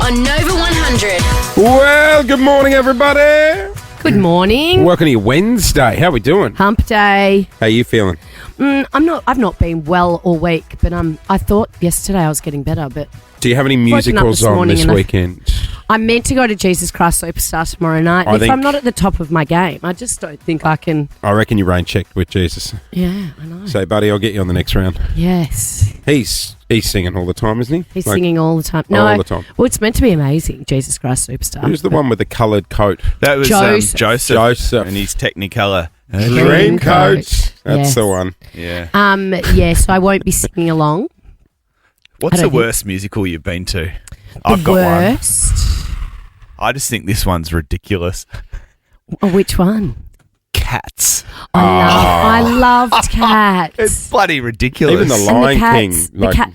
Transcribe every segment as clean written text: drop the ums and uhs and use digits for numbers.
on Nova 100. Well, good morning, everybody. Good morning. Welcome to your Wednesday. How we doing? Hump day. How you feeling? I've not been well all week, but I thought yesterday I was getting better, but Do you have any Woken up musicals this on morning this and I- weekend? I'm meant to go to Jesus Christ Superstar tomorrow night. I And if think- I'm not at the top of my game, I just don't think I can. I reckon you rain checked with Jesus. Yeah, I know. So, buddy, I'll get you on the next round. Yes. He's singing all the time, isn't he? He's Like, singing all the time. No, all the time. Well, it's meant to be amazing, Jesus Christ Superstar. Who's the one with the coloured coat? That was Joseph. Joseph and his Technicolor. Dream coat. That's Yes. the one. Yeah. Yeah, so I won't be singing along. What's I the don't think- worst musical you've been to? The worst. I just think this one's ridiculous. Oh, which one? Cats. I loved Cats. It's bloody ridiculous. Even the And Lion King. cats, Like,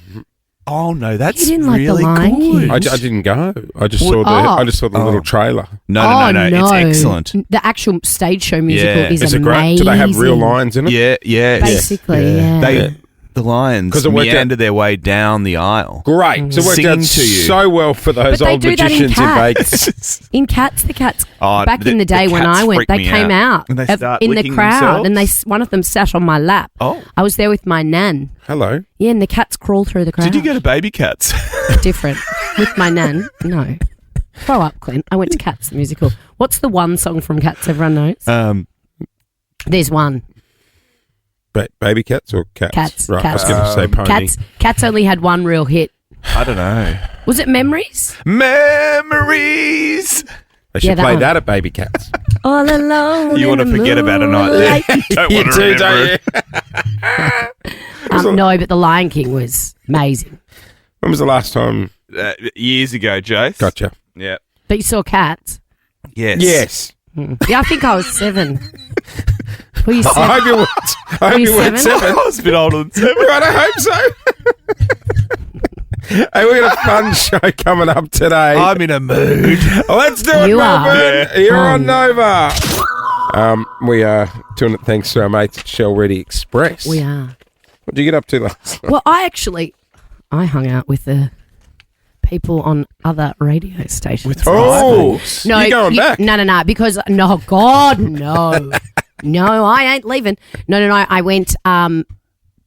Oh no, that's You didn't like The really Lion good. King? I didn't go. I just Well, saw the Oh. little trailer. No, it's excellent. The actual stage show musical Yeah. is Is it amazing. great? Do they have real lions in it? Yeah. Basically, yeah. The lions 'Cause it worked out- meander their way down the aisle. Great. So it worked Singing out to you. so well for those But they old do that in magicians in Cats. Vegas. In Cats, the cats Oh, back in the day when cats I went, freak they me came out And they start in the licking crowd, themselves? and one of them sat on my lap. Oh. I was there with my nan. Hello. Yeah, and the cats crawled through the crowd. Did you go to baby cats? Different with my nan? No. Grow up, Clint. I went to Cats the musical. What's the one song from Cats everyone knows? There's one. Baby cats or cats? Cats. Right, Cats. I was going to say pony. Cats only had one real hit. I don't know. Was it Memories? Memories. They should Yeah, that play one. that at Baby Cats. All alone. You want to forget about a night there. Don't You want to do, remember don't it. you? No, but The Lion King was amazing. When was the last time? Years ago, Jace. Gotcha. Yeah. But you saw Cats. Yes. Yes. Yeah, I think I was 7. Were you 7? I hope you went. I hope you you went 7? 7. I was a bit older than 7. Right, I hope so. Hey, we got a fun show coming up today. I'm in a mood. Let's do it, You are. Melbourne. Yeah. You're on Nova. We are doing it thanks to our mates at Shell Ready Express. We are. What did you get up to last night? Well, I hung out with the people on other radio stations. Oh, no, you going back? No, because God, no, no, I ain't leaving. No, I went.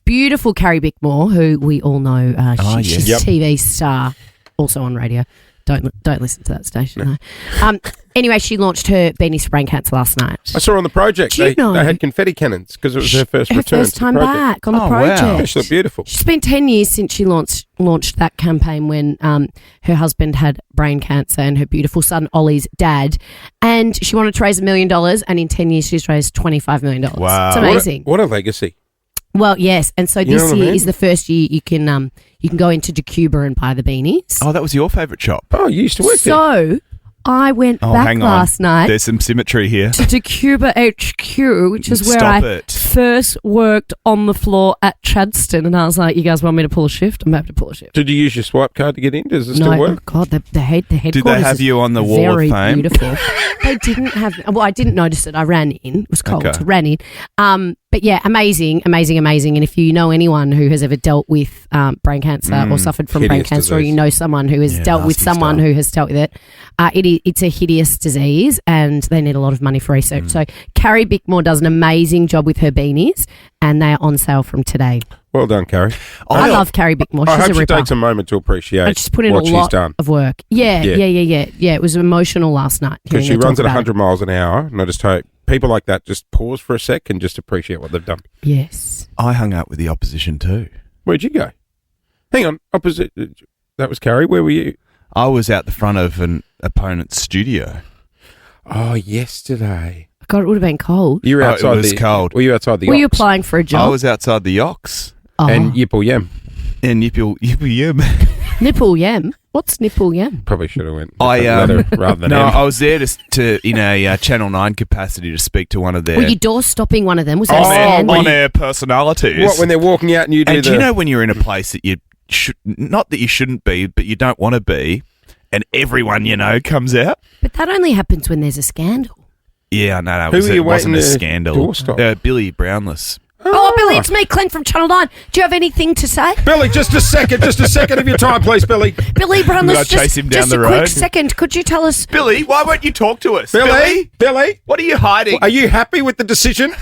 Beautiful Carrie Bickmore, who we all know, she's Yep. a TV star, also on radio. Don't listen to that station. No. Anyway, she launched her Beanies for Brain Cancer last night. I saw her on the project. Do you know- They had confetti cannons because it was her first Her return. first to the time project. back on the Oh, wow. project. Yeah, she looked beautiful. She's been 10 years since she launched that campaign when her husband had brain cancer and her beautiful son Ollie's dad. And she wanted to raise $1 million, and in 10 years she's raised $25 million. Wow. It's amazing. What a legacy. Well, yes. And so You know this what I year mean? is the first year you can go into DeCuba and buy the beanies. Oh, that was your favourite shop. Oh, you used to work there. So I went Oh, back hang on. last night There's some symmetry here. to DeCuba HQ, which is where Stop I it. first worked on the floor at Chadston. And I was like, you guys want me to pull a shift? I'm happy to pull a shift. Did you use your swipe card to get in? Does it No, still work? God, the headquarters Did they have is you on the wall of very fame? beautiful. They didn't have. Well, I didn't notice it. I ran in. It was cold. Okay. I ran in. But yeah, amazing. And if you know anyone who has ever dealt with brain cancer or suffered from brain hideous cancer, or disease. you know someone who has dealt with nasty someone stuff. who has dealt with it, it's a hideous disease, and they need a lot of money for research. So Carrie Bickmore does an amazing job with her beanies, and they are on sale from today. Well done, Carrie. I love Carrie Bickmore. I She's hope a she ripper. takes a moment to appreciate And she's put in what a she's lot done. of work. Yeah. Yeah. It was emotional last night. Because hearing she her runs talk at about 100 miles an hour, and I just hope people like that just pause for a sec and just appreciate what they've done. it. Yes. I hung out with the opposition too. Where'd you go? Hang on, opposite. That was Carrie. Where were you? I was out the front of an opponent's studio. Oh, yesterday. God, it would have been cold. You were Oh, it outside was the. cold. Were you outside the? Were you Ox? applying for a I job? was outside the Yox And Yipple Yem. and Yippee Yim. Nipple yam. What's nipple yam? Probably should have went. I rather than no, M. I was there to in a Channel 9 capacity to speak to one of their Were you door stopping one of them? Was that a Oh, scandal? well, on air personalities. What when they're walking out and you do And the? do you know when you're in a place that you should not that you shouldn't be, but you don't want to be, and everyone you know comes out? But that only happens when there's a scandal. Yeah, no, Who were you it wasn't a waiting to scandal. doorstop? Billy Brownless. Oh, Billy, it's me, Clint from Channel 9. Do you have anything to say? Billy, just a second of your time, please, Billy. Billy Brown, Did I chase him down just the a road? quick second. Could you tell us? Billy, why won't you talk to us? Billy, what are you hiding? are you happy with the decision?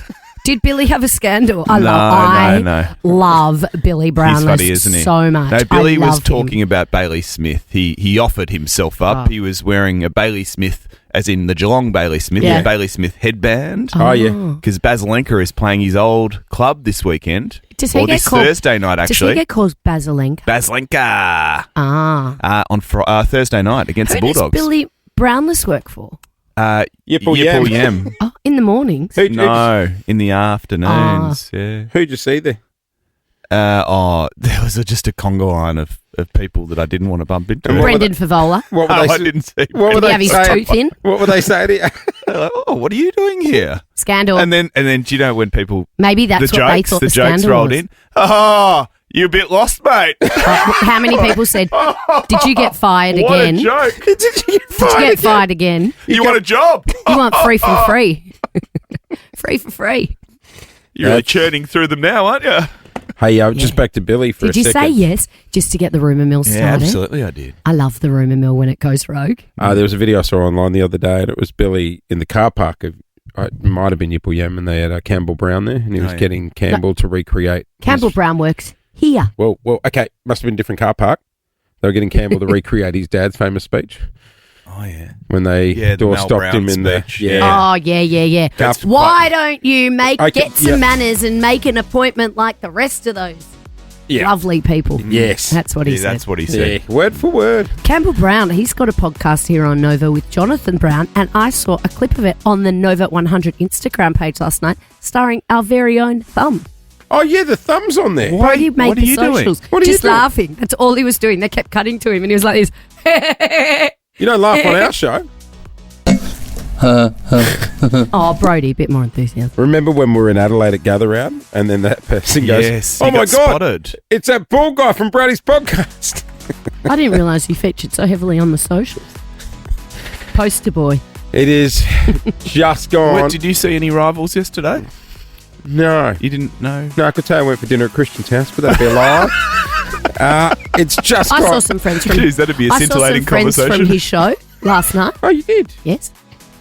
Did Billy have a scandal? No. I love Billy Brown. He's funny, isn't he? So much. No, Billy I was love talking him. about Bailey Smith. He offered himself up. Oh. He was wearing a Bailey Smith, as in the Geelong Bailey Smith, Yeah. the Bailey Smith headband. Oh, yeah. Because Basilenka is playing his old club this weekend. Does he or get this called- Thursday night, Does actually. he get called Basilenka? Basilenka! Ah. On Thursday night against Who the Bulldogs. does Billy Brownless work for? Yipple Yipple Yam. Yam. Oh, in the mornings. No, in the afternoons. Yeah. Who'd you see there? There was just a conga line of people that I didn't want to bump into. And what Brendan Favola. What were Oh, they? I didn't see. What were Did he they have his saying? tooth in? What were they saying to you? They're like, oh, what are you doing here? Scandal. And then do you know when people Maybe that's the what they jokes thought the the jokes scandal rolled was. in? Oh, you a bit lost, mate. How many people said, did you get fired What again? a joke! Did you get Did you get fired again? You want a job? You want free for free. Free for free. You're really churning through them now, aren't you? Hey, just back to Billy for Did a you second. say yes just to get the rumour mill started? absolutely, I did. I love the rumour mill when it goes rogue. There was a video I saw online the other day, and it was Billy in the car park of, it might have been Yipple Yam, and they had Campbell Brown there, and he was yeah. getting Campbell to recreate. Campbell Brown works here. Well, okay, must have been a different car park. They were getting Campbell to recreate his dad's famous speech Oh yeah. when they Yeah, the Mel stopped Brown him in speech, the yeah. Oh, yeah. That's Why don't you Okay, get some yeah. manners and make an appointment like the rest of those Yeah. lovely people? Yes. That's what he Yeah, said. that's what he said. Yeah, word for word. Campbell Brown, he's got a podcast here on Nova with Jonathan Brown, and I saw a clip of it on the Nova 100 Instagram page last night, starring our very own Thumb. Oh yeah, the thumb's on there. Why do you make what are the you doing? socials? What are you Just doing? laughing. That's all he was doing. They kept cutting to him, and he was like this. You don't laugh on our show. Oh, Brody, a bit more enthusiasm. Remember when we were in Adelaide at Gather Round, and then that person goes, Yes. "Oh he my got god, spotted. it's that bald guy from Brady's podcast." I didn't realise you featured so heavily on the socials. Poster boy. It is just gone. What, did you see any rivals yesterday? No, You didn't know? I could say I went for dinner at Christian's house, but that'd be a lie. It's just I gone. saw some friends from. Jeez, that'd be a I saw some scintillating friends conversation. from his show last night. Oh, you did? Yes,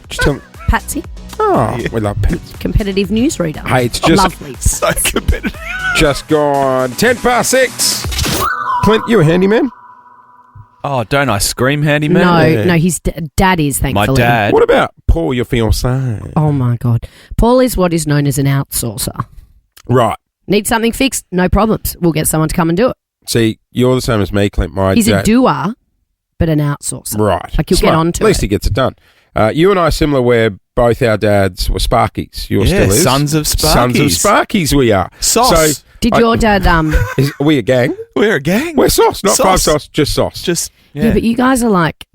Just tell me. Patsy, Oh, we love pets. competitive newsreader. Hey, it's just Lovely. So competitive. just gone 6:10. Clint, you a handyman? Oh, don't I scream, handyman? No, his dad is, My thankfully. dad. What about Paul, your fiancé? Oh my God. Paul is what is known as an outsourcer. Right. Need something fixed? No problems. We'll get someone to come and do it. See, you're the same as me, Clint. My He's dad. a doer, but an outsourcer. Right. Like, you'll get Smart. on to At least it. he gets it done. You and I are similar where both our dads were Sparkies. Yours Yeah, still is. sons of Sons of Sparkies. Sparkies we are. Sauce. Did your dad, Are we a gang? We're a gang. We're sauce, not Sauce. five sauce, just sauce. Just, yeah, but you guys are like,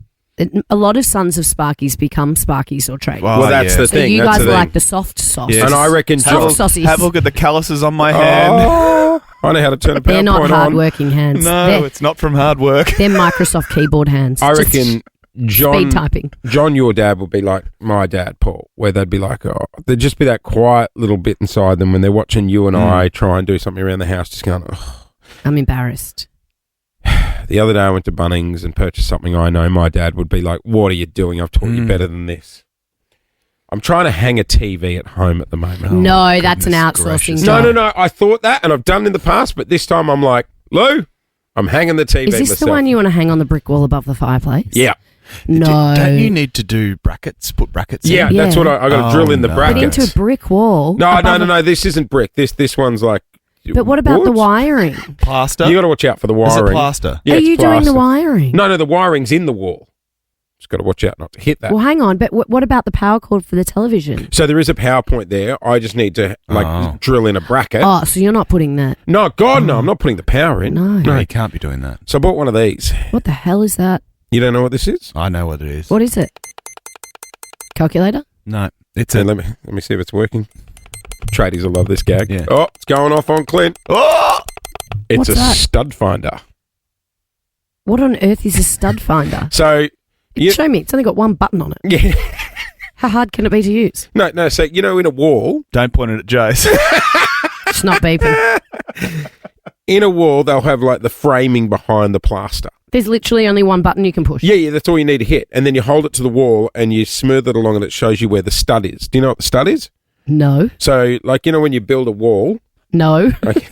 a lot of sons of Sparkies become Sparkies or trade. Well, well, that's yeah. the So thing. you that's guys the are thing. like the soft sauce. Yes. And I reckon Soft John... sauces. Have a look at the calluses on my hand. Oh, I know how to turn a They're not PowerPoint on. hard-working hands. No, it's not from hard work. They're Microsoft keyboard hands. I Just reckon John, speed typing. John, your dad would be like my dad, Paul, where they'd be like, oh, there'd just be that quiet little bit inside them when they're watching you and I try and do something around the house, just going, oh. I'm embarrassed. The other day I went to Bunnings and purchased something I know my dad would be like, what are you doing? I've taught you better than this. I'm trying to hang a TV at home at the moment. No, that's an goodness outsourcing gracious. job. No. I thought that, and I've done in the past, but this time I'm like, Lou, I'm hanging the TV Is this myself. the one you want to hang on the brick wall above the fireplace? Yeah. No. Don't you need to do brackets? Put brackets in? Yeah, that's Yeah. what I got to Oh, drill in the no. But brackets. into a brick wall. No. This isn't brick. This one's like. But what about the wood. wiring? Plaster? You got to watch out for the Is wiring. it plaster? Yeah, Are it's you doing the plaster. wiring? No, the wiring's in the wall. Just got to watch out not to hit that. Well, hang on. But what about the power cord for the television? So there is a power point there. I just need to drill in a bracket. Oh, so you're not putting that? No, God, no, I'm not putting the power in. No. You can't be doing that. So I bought one of these. What the hell is that? You don't know what this is? I know what it is. What is it? Calculator? No, it's So a... let me see if it's working. Tradies will love this gag. Yeah. Oh, it's going off on Clint. Oh! It's What's a that? stud finder. What on earth is a stud finder? So you, Show me. It's only got one button on it. yeah, How hard can it be to use? no. So in a wall. Don't point it at Jace. It's not beeping. In a wall, they'll have like the framing behind the plaster. There's literally only one button you can push. Yeah, that's all you need to hit. And then you hold it to the wall and you smooth it along and it shows you where the stud is. Do you know what the stud is? No. So, like, you know when you build a wall? No. Okay.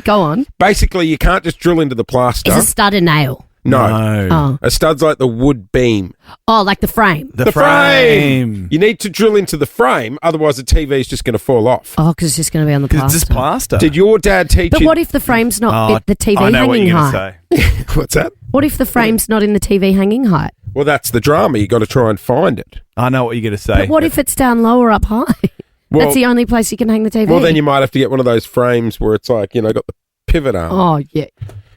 Go on. Basically, you can't just drill into the plaster. Is a stud a nail? No. Oh. A stud's like the wood beam. Oh, like the frame. The frame. You need to drill into the frame, otherwise the TV is just going to fall off. Oh, because it's just going to be on the Because plaster. it's just plaster. Did your dad teach But you? what if the frame's not the TV I know what hanging you're height? going to say. What's that? What if the frame's not in the TV hanging height? Well, that's the drama. You got to try and find it. I know what you're going to say. But what if it's down low or up high? Well, That's the only place you can hang the TV. well, then you might have to get one of those frames where it's like, got the pivot arm. Oh, yeah.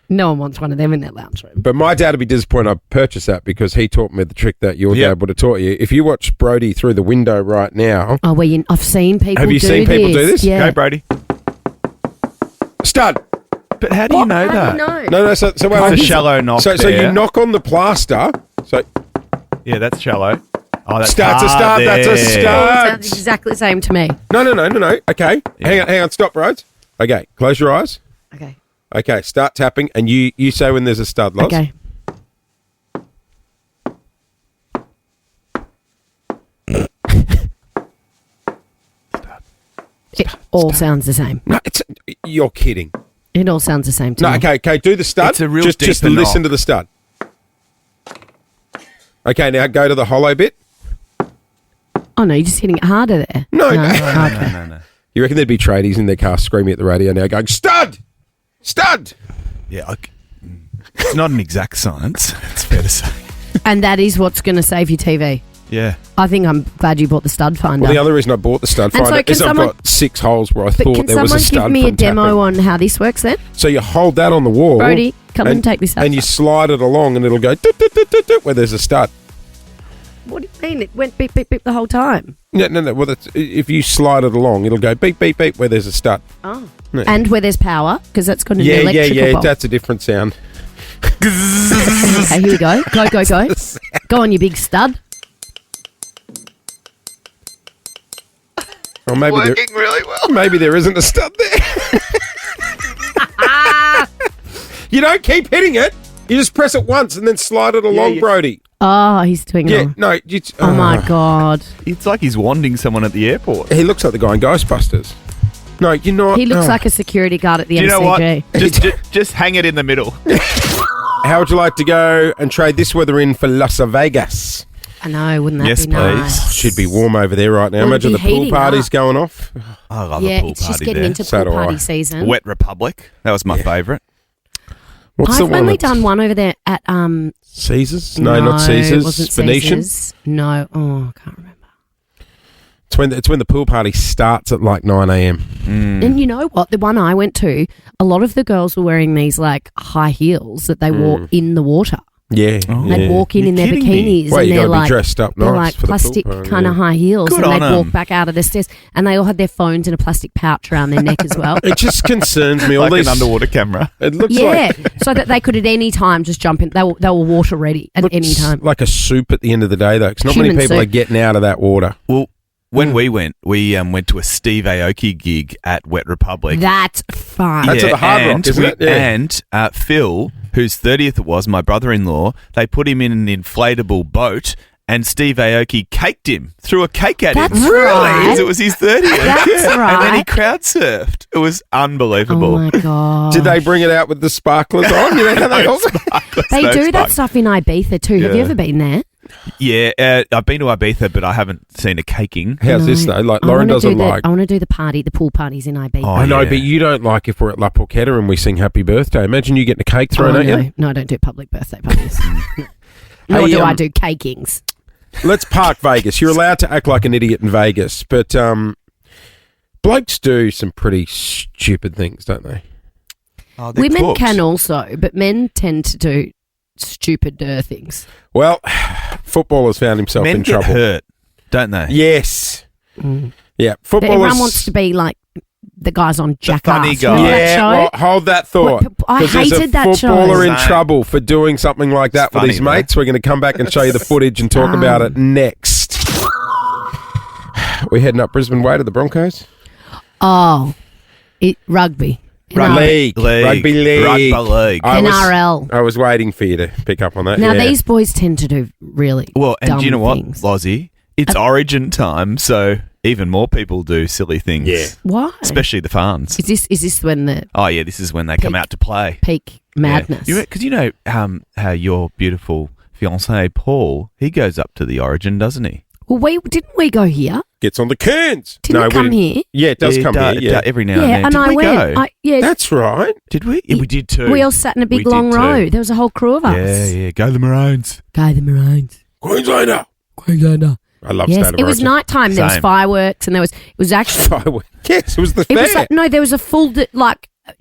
No one wants one of them in their lounge room. But my dad would be disappointed I purchased that because he taught me the trick that your Yep. dad would have taught you. If you watch Brody through the window right now, Oh, well, I've seen people Have you seen people do this? Yeah. Go, Brody. stud. But how do you know that? No. So It's a shallow knock So there. you knock on the plaster. So Yeah, that's shallow. Oh, that's Start's a hard start. That's a there. start. Sounds exactly the same to me. No. Okay, hang on. Stop, Rhodes. Okay, close your eyes. Okay. Okay, start tapping, and you say when there's a stud, Loz. Okay. It all sounds the same. No, you're kidding. It all sounds the same to No, me. okay, do the stud. It's a real just deeper listen knock. to the stud. Okay, now go to the hollow bit. Oh, no, you're just hitting it harder there. No. Okay. No. You reckon there'd be tradies in their car screaming at the radio now, going stud, stud. Yeah, it's not an exact science. It's fair to say. And that is what's going to save your TV. Yeah. I think I'm glad you bought the stud finder. Well, the other reason I bought the stud And so finder can is someone- I've got 6 holes where I but thought can there was a someone stud give me a from demo tapping. on how this works then? So you hold that on the wall, Brody, come and take this out. and you slide it along, and it'll go doot, doot, doot, doot, doot, where there's a stud. What do you mean? It went beep, beep, beep the whole time. No. Well, if you slide it along, it'll go beep, beep, beep where there's a stud. Oh. Yeah. And where there's power, because that's got an Yeah. electrical bolt. That's a different sound. Okay, here we go. Go. Go on, you big stud. Or maybe really well. maybe there isn't a stud there. You don't keep hitting it. You just press it once and then slide it along, yeah. Brody. Oh, he's doing it Yeah, wrong. no. Oh, my God. It's like he's wanding someone at the airport. He looks like the guy in Ghostbusters. No, you're not. He looks oh. like a security guard at the Do you know what? MCG. Just hang it in the middle. How would you like to go and trade this weather in for Las Vegas? I know, wouldn't that Yes, be nice? please. Should be warm over there right now. Well, Imagine the it'd be pool heating party's up. going off. I love Yeah, a pool it's just party getting there. into So pool do I. party season. Wet Republic. That was my favourite. What's I've the one only that's- done one over there at Caesars? No, not Caesars. It wasn't Venetian. Caesars. No, I can't remember. It's when the pool party starts at like 9 a.m. And you know what? The one I went to, a lot of the girls were wearing these like high heels that they wore in the water. Yeah. Oh. yeah. They'd walk in You're their kidding me. bikinis Well, and you they're got to be like dressed up they're nice like for the plastic pool party, kind of yeah. high heels, Good and on they'd 'em. walk back out of the stairs, and they all had their phones in a plastic pouch around their neck as well. It just concerns me. All Like these an underwater camera. It looks Yeah, like so that they could at any time just jump in. They were water ready at any looks time. like a soup at the end of the day, though. Because not many Human people soup. are getting out of that water. Well, when we went to a Steve Aoki gig at Wet Republic. That's fun. That's at the Hard Rock, isn't it? Yeah. And Phil, whose 30th it was, my brother-in-law, they put him in an inflatable boat, and Steve Aoki caked him, threw a cake at That's him. right. Because it was his 30th. That's And then he right. crowd surfed. It was Oh unbelievable. my god! Did they bring it out with the sparklers on? You know how they all They No do that spark. stuff in Ibiza too. Have you Yeah. ever been there? Yeah, I've been to Ibiza, but I haven't seen a caking. How's this No. though? Like I Lauren wanna doesn't do like. I want to do the pool parties in Ibiza. Oh, I know, yeah. but you don't like if we're at La Porchetta and we sing Happy Birthday. Imagine you getting a cake thrown Oh, at no. you. No, I don't do public birthday parties. Nor Hey, do I do cakings. Let's park Vegas. You're allowed to act like an idiot in Vegas, but blokes do some pretty stupid things, don't they? Oh, they're Women cooked. can also, but men tend to do stupider things. Well, footballers found himself Men in get trouble. hurt, don't they? Yes. Mm. Yeah, But footballers. everyone wants to be like the guys on Jackass. funny guy. Remember Yeah, that show? well, hold that thought. What, I 'Cause there's hated a that show. footballer in Same. trouble for doing something like that It's with funny, his though. mates. We're going to come back and show you the footage and talk about it next. We're heading up Brisbane Way to the Broncos. Oh, Rugby. Rugby league. NRL. I was waiting for you to pick up on that. Now, these boys tend to do really Well, and dumb do you know what, things. Lozzie? It's Origin time, so even more people do silly things. Yeah. Why? Especially the fans. Is this when the Oh, yeah, this is when they come out to play. peak madness? Because you know how your beautiful fiancé, Paul, he goes up to the Origin, doesn't he? Well, didn't we go here? Gets on the Cairns. Didn't it come here? Yeah, it does come here. Yeah. Every now and Yeah, then. and Did I we went. go? That's right. Did we? Yeah, we did too. We all sat in a big We long did too. row. There was a whole crew of us. Yeah. Go the Maroons. Go the Maroons. Queenslander. I love Yes, State of it was Origin. nighttime. There was Same. fireworks, and it was actually Yes, it was the it fair. was like, no, there was a full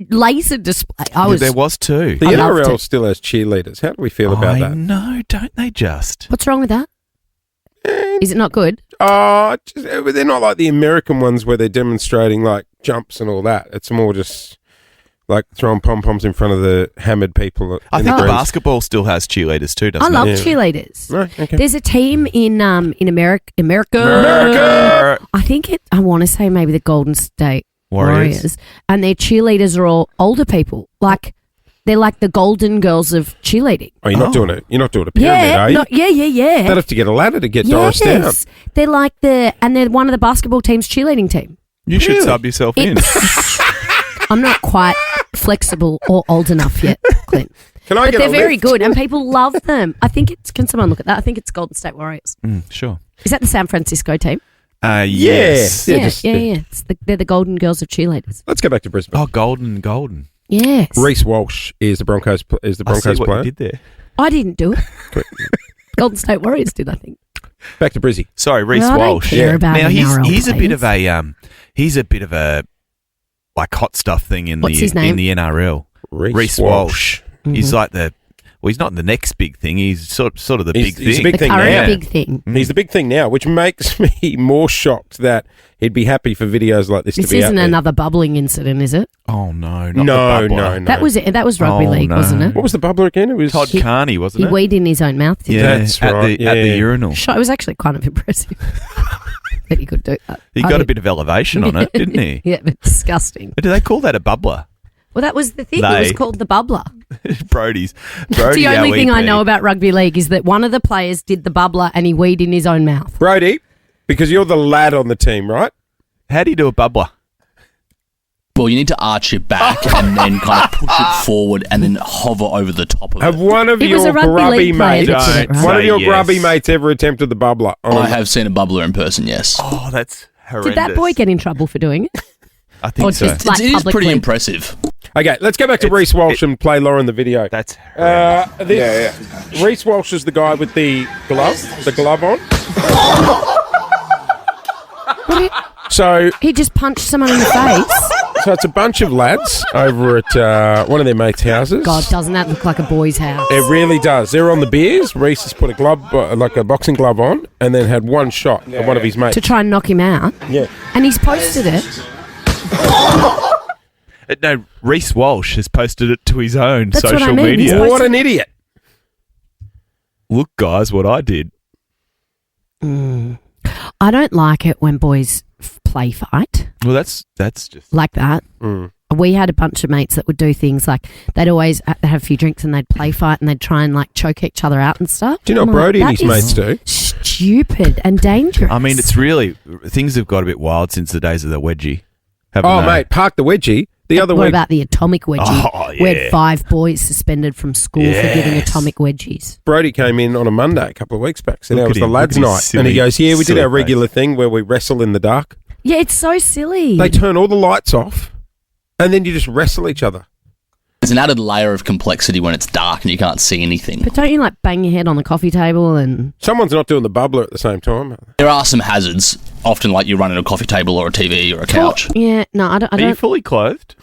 laser display. There was too. The I loved NRL it. still has cheerleaders. How do we feel about I that? know, don't they just? What's wrong with that? Is it not good? They're not like the American ones where they're demonstrating like jumps and all that. It's more just like throwing pom-poms in front of the hammered people. I in think the greens. basketball still has cheerleaders too, doesn't I love Yeah. cheerleaders. No, okay. There's a team in America. America! I think I want to say maybe the Golden State Warriors, and their cheerleaders are all older people. Like they're like the golden girls of cheerleading. Oh, you're not doing it. You're not doing a pyramid, are you? Yeah. They'd have to get a ladder to get Doris down. Yes, they're like they're one of the basketball team's cheerleading team. You should Really? sub yourself in. I'm not quite flexible or old enough yet, Clint. Can I But get they're a very lift? good, and people love them. I think it's. Can someone look at that? I think it's Golden State Warriors. Sure. Is that the San Francisco team? Yes. Yeah, Yeah. They're the golden girls of cheerleaders. Let's go back to Brisbane. Oh, golden. Yes. Reece Walsh is the Broncos. Is the I see Broncos what player? you did there. I didn't do it. Golden State Warriors did, I think. Back to Brizzy. Sorry, Reece I don't Walsh. care about Now NRL he's a bit of players. a bit of a like hot stuff thing in What's his name? in the NRL. Reece Walsh. He's like he's not the next big thing. He's sort of the big He's thing. a big The thing current now. big thing. He's the big thing now, which makes me more shocked that he'd be happy for videos like this This to be out isn't there. another bubbling incident, is it? Oh no, not No, the no, bubbler. no. That was it. That was rugby Oh, league, no. wasn't it? What was the bubbler again? It was Todd Carney, wasn't He it? weed in his own mouth. Didn't Yeah, That's at right, the yeah. urinal. he? It was actually kind of impressive that he could do that. He got a bit of elevation on it, didn't he? Yeah, but disgusting. Do they call that a bubbler? Well, that was the thing. It was They. called the bubbler. Brody's. It's the only thing I LEP. know about rugby league is that one of the players did the bubbler and he weed in his own mouth. Brody, because you're the lad on the team, right? How do you do a bubbler? Well, you need to arch it back and then kind of push it forward and then hover over the top of Have it. one of It was your a rugby grubby league player mates, that did it, right? one of Say your yes. grubby mates ever attempted the bubbler? I have seen a bubbler in person, yes. Oh, that's horrendous. Did that boy get in trouble for doing it? I think Or so. just- like It is pretty publicly? impressive. Okay, let's go back to Reece Walsh and play Lauren the video. That's horrendous. Reece Walsh is the guy with the glove on. So He just punched someone in the face. it's a bunch of lads over at one of their mates' houses. God, doesn't that look like a boy's house? It really does. They're on the beers. Reece has put a glove, like a boxing glove on, and then had one shot at one of his mates. To try and knock him out. Yeah. And he's posted it. No, Reece Walsh has posted it to his own That's what social I mean. He's media. posted- What an idiot. Look, guys, what I did. I don't like it when boys play fight Well, that's just... like that. Mm. We had a bunch of mates that would do things like they'd always they'd have a few drinks and they'd play fight and they'd try and like choke each other out and stuff. Do you know I'm what Brody like, and his that mates is do? Stupid and dangerous. I mean, it's really... Things have got a bit wild since the days of the wedgie. Haven't Oh, they? mate, park the wedgie. The other what week, about the atomic wedgie? Oh, We had yeah. 5 boys suspended from school for giving Yes. atomic wedgies. Brody came in on a Monday a couple of weeks back. Said Look that was at the him, lads' look at night. his And he silly- goes, yeah, we did silly our regular face. thing where we wrestle in the dark. Yeah, it's so silly. They turn all the lights off and then you just wrestle each other. There's an added layer of complexity when it's dark and you can't see anything. But don't you like bang your head on the coffee table and Someone's not doing the bubbler at the same time. There are some hazards, often like you run in a coffee table or a TV or a couch. Yeah, no, I don't. Are you fully clothed?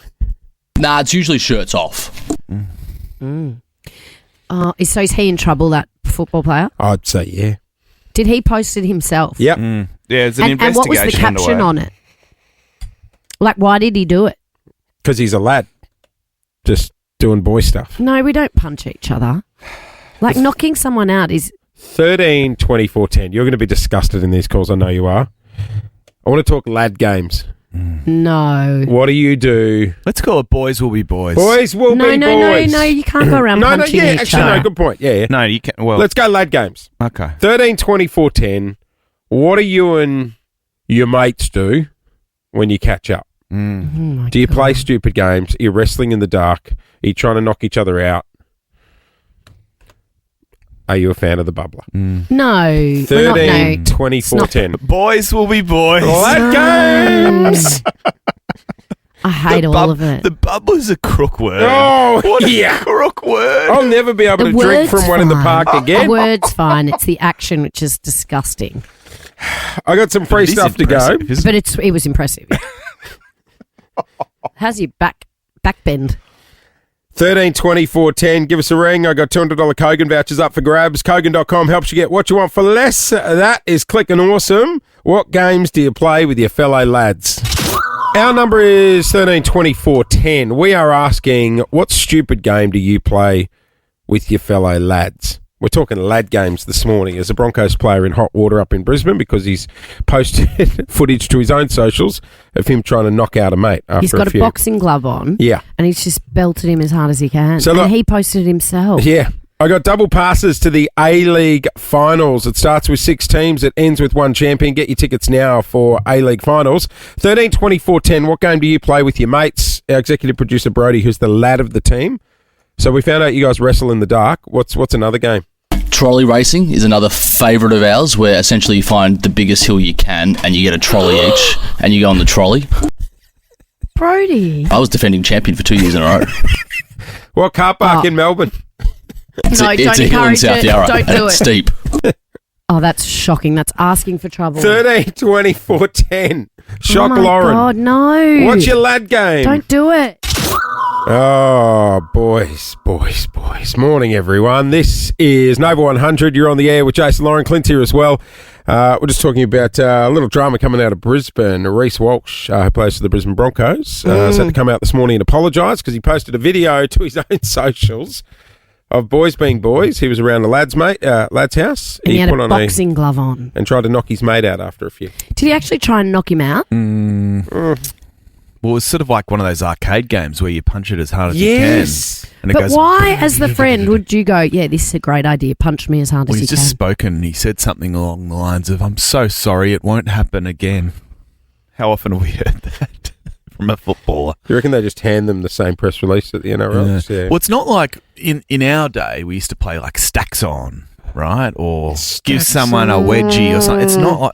Nah, it's usually shirts off. So is he in trouble? That football player? I'd say, yeah. Did he post it himself? Yep. Yeah, there's an And what was the investigation caption underway. on it? Like, why did he do it? Because he's a lad. Just doing boy stuff. No, we don't punch each other. Like knocking someone out is 13, 24, 10. You're going to be disgusted in these calls. I know you are. I want to talk lad games. No. What do you do? Let's call it boys will be boys. Boys will be boys. No, you can't go around punching each actually, other. no, good point. Yeah. No, you can't. Well, Let's go lad games. okay. 13, 24, 10. What do you and your mates do when you catch up? Oh my Do you God. play stupid games? Are you wrestling in the dark? Are you trying to knock each other out? Are you a fan of the bubbler? No. we're not, 13, no. 24, 10. Boys will be boys. Lad games! I hate all of it. The bubbler's a crook word. Oh, What a yeah. crook word. I'll never be able The to drink word's from one in the fine. park again. The word's fine. It's the action which is disgusting. I got some free It is stuff to go. impressive, isn't But it was impressive. How's your back bend? 13, 24, 10. Give us a ring. I got $200 Kogan vouchers up for grabs. Kogan.com helps you get what you want for less. That is clicking awesome. What games do you play with your fellow lads? Our number is 13, 24, 10. We are asking, what stupid game do you play with your fellow lads? We're talking lad games this morning. As a Broncos player in hot water up in Brisbane because he's posted footage to his own socials of him trying to knock out a mate after He's got a a few. boxing glove on. Yeah. And he's just belted him as hard as he can. So and look- he posted it himself. Yeah. I got double passes to the A-League finals. It starts with 6 teams. It ends with 1 champion. Get your tickets now for A-League finals. 13, 24, 10. What game do you play with your mates? Our executive producer, Brody, who's the lad of the team. So we found out you guys wrestle in the dark. What's another game? Trolley racing is another favourite of ours, where essentially you find the biggest hill you can and you get a trolley each and you go on the trolley. Brody. I was defending champion for 2 years in a row. What car park Oh. in Melbourne? It's No, a don't hill in encourage South it. Yarra. Don't and do it's it. steep. Oh, that's shocking. That's asking for trouble. 13, 24, 10. Shock oh my Lauren. God, no. What's your lad game? Don't do it. Oh, boys. Morning, everyone. This is Nova 100. You're on the air with Jason Lauren. Clint here as well. We're just talking about a little drama coming out of Brisbane. Reece Walsh, who plays for the Brisbane Broncos, has had to come out this morning and apologise because he posted a video to his own socials of boys being boys. He was around the lad's house. And he had put a on boxing glove on. and tried to knock his mate out after a few. Did he actually try and knock him out? Well, it's sort of like one of those arcade games where you punch it as hard as Yes. you can. And it But goes, why, as the friend, would you go, yeah, this is a great idea, punch me as hard Well, as you he's just can? spoken and he said something along the lines of, I'm so sorry, it won't happen again. How often have we heard that from a footballer? You reckon they just hand them the same press release at the NRL? Yeah. Well, it's not like in our day we used to play like stacks on, right? Or give someone a wedgie or something. It's not like...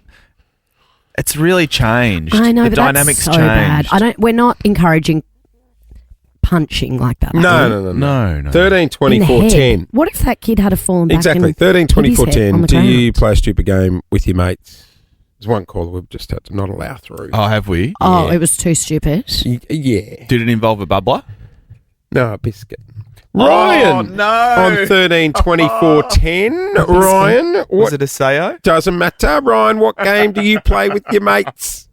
It's really changed. I know, the but dynamics that's so bad. changed. We're not encouraging punching like that. No. No. 13, In the 24, head. 10. What if that kid had a fallen back? Exactly. and 13, hit his 24, head 10. on the Do you ground? play a stupid game with your mates? There's one caller we've just had to not allow through. Oh, have we? Oh, Yeah. it was too stupid. Yeah. Did it involve a bubbler? No, a biscuit. Ryan! no. On 13, 24, 10. Ryan, Was what it a Sayo? doesn't matter. Ryan, what game do you play with your mates?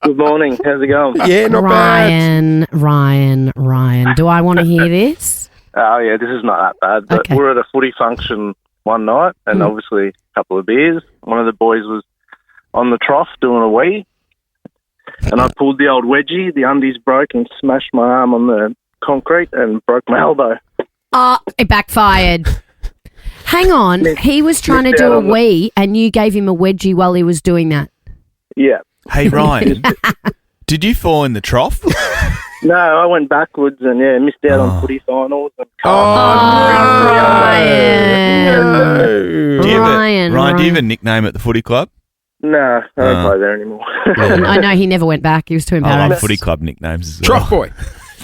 Good morning. How's it going? Yeah, not bad. Ryan. Do I want to hear this? Oh, yeah, this is not that bad. But Okay. we're at a footy function one night, and obviously a couple of beers. One of the boys was on the trough doing a wee, and I pulled the old wedgie. The undies broke and smashed my arm on the concrete and broke my elbow. It backfired. Hang on. He was trying to Missed do out a on the- wee, and you gave him a wedgie while he was doing that. Yeah. Hey, Ryan, did you fall in the trough? No, I went backwards and, missed out on footy finals. And No. Do you have a- Ryan, Ryan, do you have a nickname at the footy club? No, I don't play there anymore. I know he never went back. He was too I love embarrassed. footy club nicknames as well. Trough boy.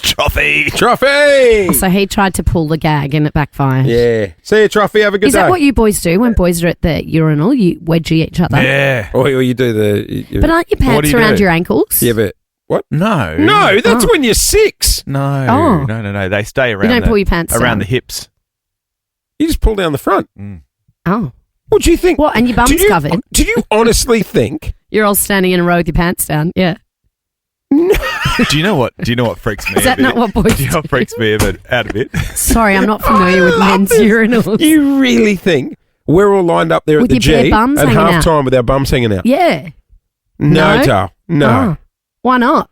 Trophy. Trophy! So he tried to pull the gag and it backfired. Yeah. See you, Trophy. Have a good Is day. that what you boys do when boys are at the urinal? You wedgie each other. Yeah. Or you do the... But aren't your What pants do you around do? your ankles? yeah, but... What? No. No, that's Oh. when you're 6. No. Oh. No. They stay You around don't pull your pants around down. the hips. You just pull down the front. Oh. What do you think? What? And your bum's Did you- covered? Did you honestly think... You're all standing in a row with your pants down. Yeah. Do you know what freaks me Is that a bit? not what boys Do you know what freaks me out a bit? Sorry, I'm not familiar with men's urinals. You really think we're all lined up there With at the your bare G bums at hanging half out? time with our bums hanging out? Yeah. No, No? Dale. No. Oh. Why not?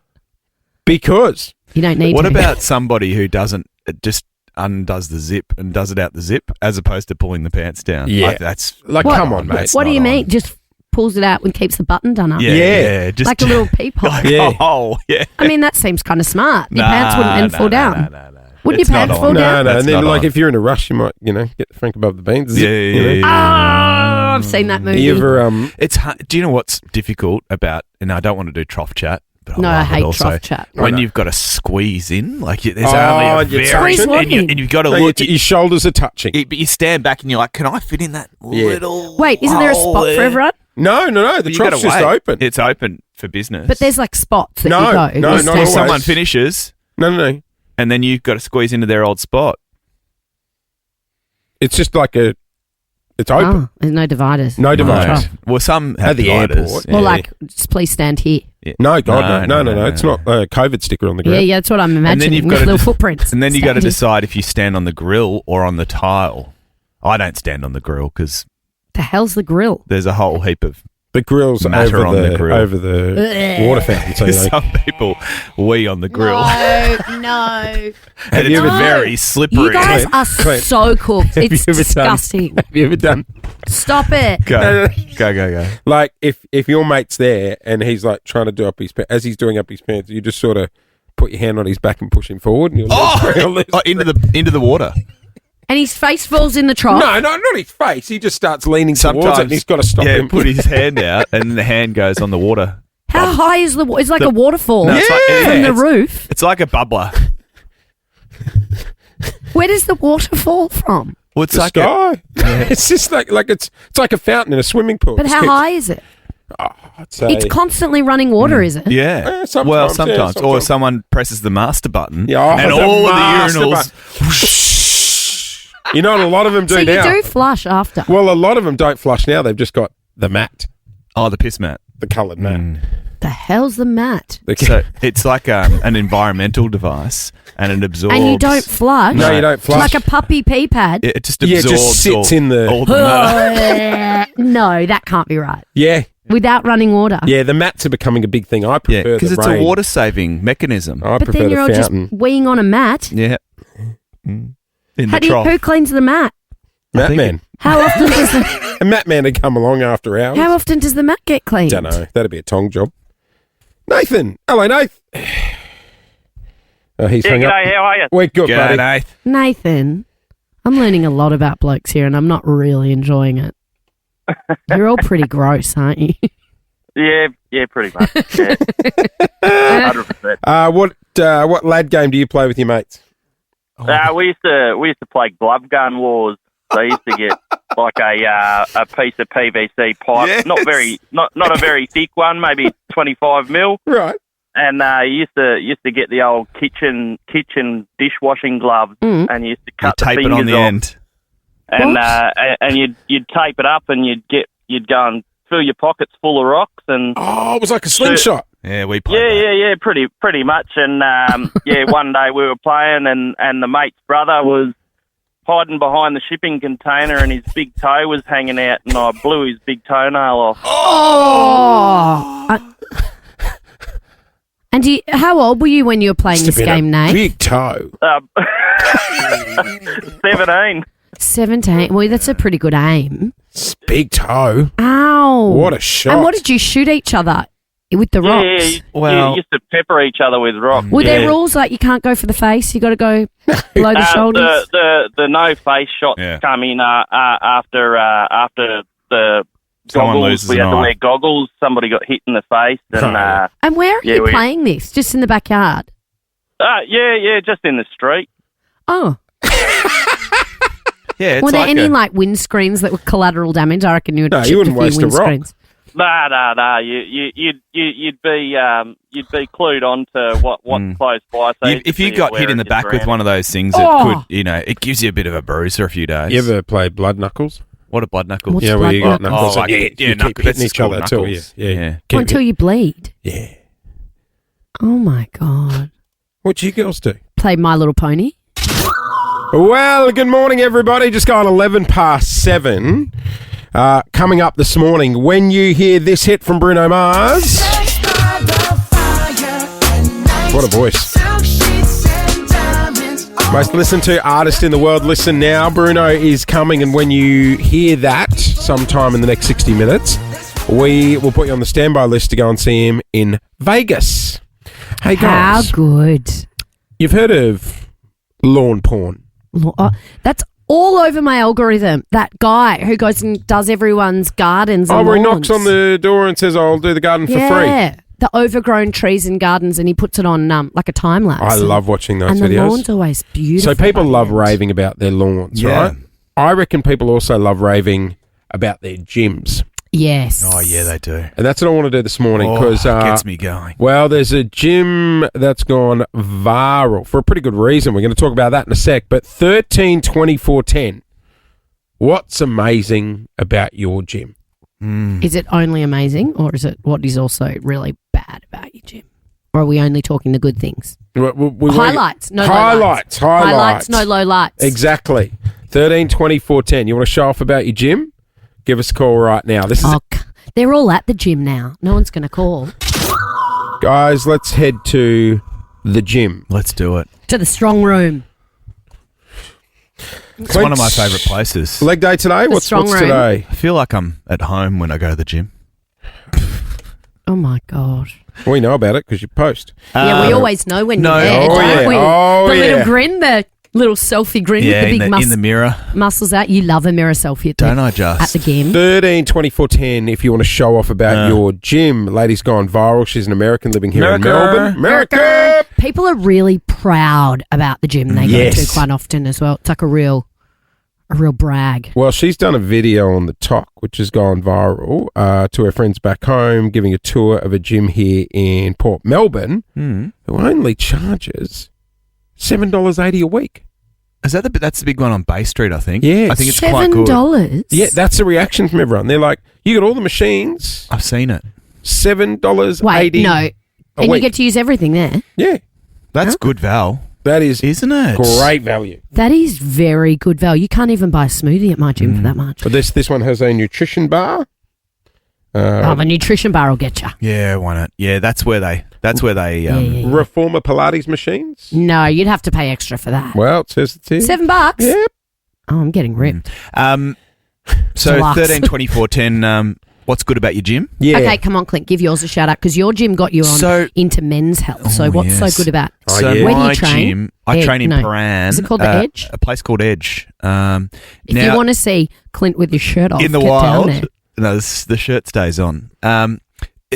Because You don't need What to. about somebody who doesn't just undoes the zip and does it out the zip as opposed to pulling the pants down? Yeah. Like, that's Like, What? come on, mate. What do you not mean? on. Just pulls it out and keeps the button done up. Yeah. just Like a little peephole. like, Yeah. oh, yeah. I mean, that seems kind of smart. Your pants wouldn't then fall down. No. Wouldn't It's your not pants on. fall No, down? no. That's And then, not like, on. if you're in a rush, you might, get the Frank above the beans. Yeah, You know? Oh, I've seen that movie. You ever, It's hard. Do you know what's difficult about? And I don't want to do trough chat, but No, I love it hate also, trough chat. when I know. you've got to squeeze in, like there's Oh, only a and you're very, touching. and you've got to no, look. your shoulders are touching. But you stand back and you're like, can I fit in that little? Wait, isn't there a spot hole for there? everyone? No. The You gotta trough's just wait. open. It's open for business. But there's like spots that No, you go. no, You not stand- if always. someone finishes No. and then you've got to squeeze into their old spot. It's just like it's open. Oh, there's no dividers. No dividers. Right. Well, some At have the dividers. airport. Or like, just please stand here. No, God, no. It's not a COVID sticker on the ground. Yeah, that's what I'm imagining. you've With got to little de- footprints. And then you got to Stand here. decide if you stand on the grill or on the tile. I don't stand on the grill because The hell's the grill? there's a whole heap of The grill's Matter over on the grill. over the water fountain. So like, some people wee on the grill. No. And you it's ever- very slippery. You guys are Clint. so cooked. Have It's you ever done- disgusting. have you ever done Stop it. Go. Go. like if your mate's there and he's like trying to do up his pants, as he's doing up his pants, you just sort of put your hand on his back and push him forward, and you'll lose. Oh, into the water. And his face falls in the trough. No, not his face. He just starts leaning towards it, Sometimes and he's got to stop yeah, him. put his hand out, and then the hand goes on the water. How high is the water? It's like a waterfall No, it's like- from the it's- roof. It's like a bubbler. Where does the water fall from? Well, it's The like sky. It's just like it's like a fountain in a swimming pool. But Just how keeps- high is it? I'd say, It's constantly running water, is it? yeah. sometimes, Well, yeah, sometimes. Or sometimes. someone presses the master button. Yeah, and the all of master the urinals. You know what a lot of them do So you now? do flush after. Well, a lot of them don't flush now. They've just got the mat, Oh, the piss mat. the coloured mat. The hell's the mat? The- So it's like an environmental device, and it absorbs. And you don't flush? No, you don't flush. Like a puppy pee pad? It just Yeah, it absorbs. just sits all, in the- all the matter. No, that can't be right. yeah, Without running water. yeah. The mats are becoming a big thing. I Yeah, prefer because the it's rain. a water saving mechanism. I But prefer then you're the all just fountain. weeing on a mat. Yeah. In How the do you, trough. who cleans the mat? Mat think man. How often does the A mat man would come along after hours. How often does the mat get cleaned? Don't know. That'd be a tong job. Nathan. Hello, Nath. Oh, he's hung up. G'day, how are you? We're good, buddy. G'day. Nathan, I'm learning a lot about blokes here, and I'm not really enjoying it. You're all pretty gross, aren't you? Yeah, pretty much. Yeah. 100%. What lad game do you play with your mates? We used to play glove gun wars. So I used to get like a piece of PVC pipe, Yes. not a very thick one, maybe 25 mil, Right. and used to get the old kitchen dishwashing gloves, Mm. and you used to You cut the tape it fingers on the off, end. and you'd tape it up, and you'd go and fill your pockets full of rocks, and Oh, it was like a slingshot. Yeah, we played that. yeah, pretty much. And one day we were playing, and the mate's brother was hiding behind the shipping container, and his big toe was hanging out, and I blew his big toenail off. Oh. And how old were you when you were playing Must have this been a game, Nate? Big toe. 17. 17. Well, that's a pretty good aim. Big toe. Ow. What a shot. And what did you shoot each other with the rocks? Yeah, you Well- used to pepper each other with rocks. Were there Yeah. rules like you can't go for the face? You got to go below the shoulders? The no face shots Yeah. come in after the Someone goggles. loses We had an to eye. wear goggles. Somebody got hit in the face, and And where are Yeah, you we- playing this? Just in the backyard? yeah, just in the street. Oh. Yeah, it's Were there like any like windscreens that were collateral damage? I reckon you would No, have you chipped wouldn't a few waste a rock. windscreens. No. You'd be clued on to what's close by. So if you got hit in the back with one of those things, Oh. it could, it gives you a bit of a bruise for a few days. You ever play blood knuckles? What a blood knuckle. What's Yeah, where you blood got knuckles. like- and you keep knuckles. hitting each other too. Yeah. Keep Until you bleed. Yeah. Oh my God. What do you girls do? Play My Little Pony. Well, good morning, everybody. Just gone 7:11. Coming up this morning, when you hear this hit from Bruno Mars. What a voice. Most listened to artist in the world. Listen now. Bruno is coming, and when you hear that sometime in the next 60 minutes, we will put you on the standby list to go and see him in Vegas. Hey, guys. How good. You've heard of lawn porn? That's all over my algorithm. That guy who goes and does everyone's gardens and where he lawns. knocks on the door and says, I'll do the garden for free. Yeah, the overgrown trees and gardens, and he puts it on like a time lapse. I love watching those and videos. the lawn's always beautiful. So people love by the end. raving about their lawns, Yeah. right? I reckon people also love raving about their gyms. Yes. Oh, yeah, they do. And that's what I want to do this morning because gets me going. well, there's a gym that's gone viral for a pretty good reason. We're going to talk about that in a sec. But 13, 24, 10. What's amazing about your gym? Is it only amazing, or is it what is also really bad about your gym? Or are we only talking the good things? Highlights, no low lights. Highlights, no low lights. Exactly. 13, 24, 10. You want to show off about your gym? Give us a call right now. This is They're all at the gym now. No one's going to call. guys, let's head to the gym. Let's do it. To the strong room. It's one of my favourite places. Leg day today? What's strong room. today? I feel like I'm at home when I go to the gym. Oh, my God. We know about it because you post. Yeah, we always know when no. you're there, Oh, don't yeah. we? Oh, the yeah. little grin, the little selfie grin Yeah, with the big in the mirror. muscles out. You love a mirror selfie at Don't the, I just? at the gym. 13, 24, 10 if you want to show off about your gym. Lady's gone viral. She's an American living here in Melbourne. America! People are really proud about the gym they Yes. go to quite often as well. It's like a real brag. Well, she's done a video on the TikTok, which has gone viral, to her friends back home, giving a tour of a gym here in Port Melbourne, who only charges $7.80 a week. Is that that's the big one on Bay Street, I think? Yes. I think it's quite good. $7? Yeah, that's the reaction from everyone. They're like, you got all the machines, I've seen it. $7.80 Wait, no. a And you week. get to use everything there. Yeah, That's good, Val. that is Isn't it? great value. That is very good value. You can't even buy a smoothie at my gym for that much. But this one has a nutrition bar. The nutrition bar will get you. Yeah, why not? Yeah, that's where they Yeah. Reformer Pilates machines. No, you'd have to pay extra for that. Well, it says it's here. $7? Yep. Oh, I'm getting ripped. So Deluxe. 13, 24, 10, what's good about your gym? Yeah. Okay, come on, Clint. Give yours a shout out because your gym got you on So- into men's health. So Oh, what's yes. so good about Oh, So yeah. Where do you my train? gym, I train in Paran. Is it called the Edge? A place called Edge. If now, you want to see Clint with his shirt off, in the get wild, down there. no, the shirt stays on.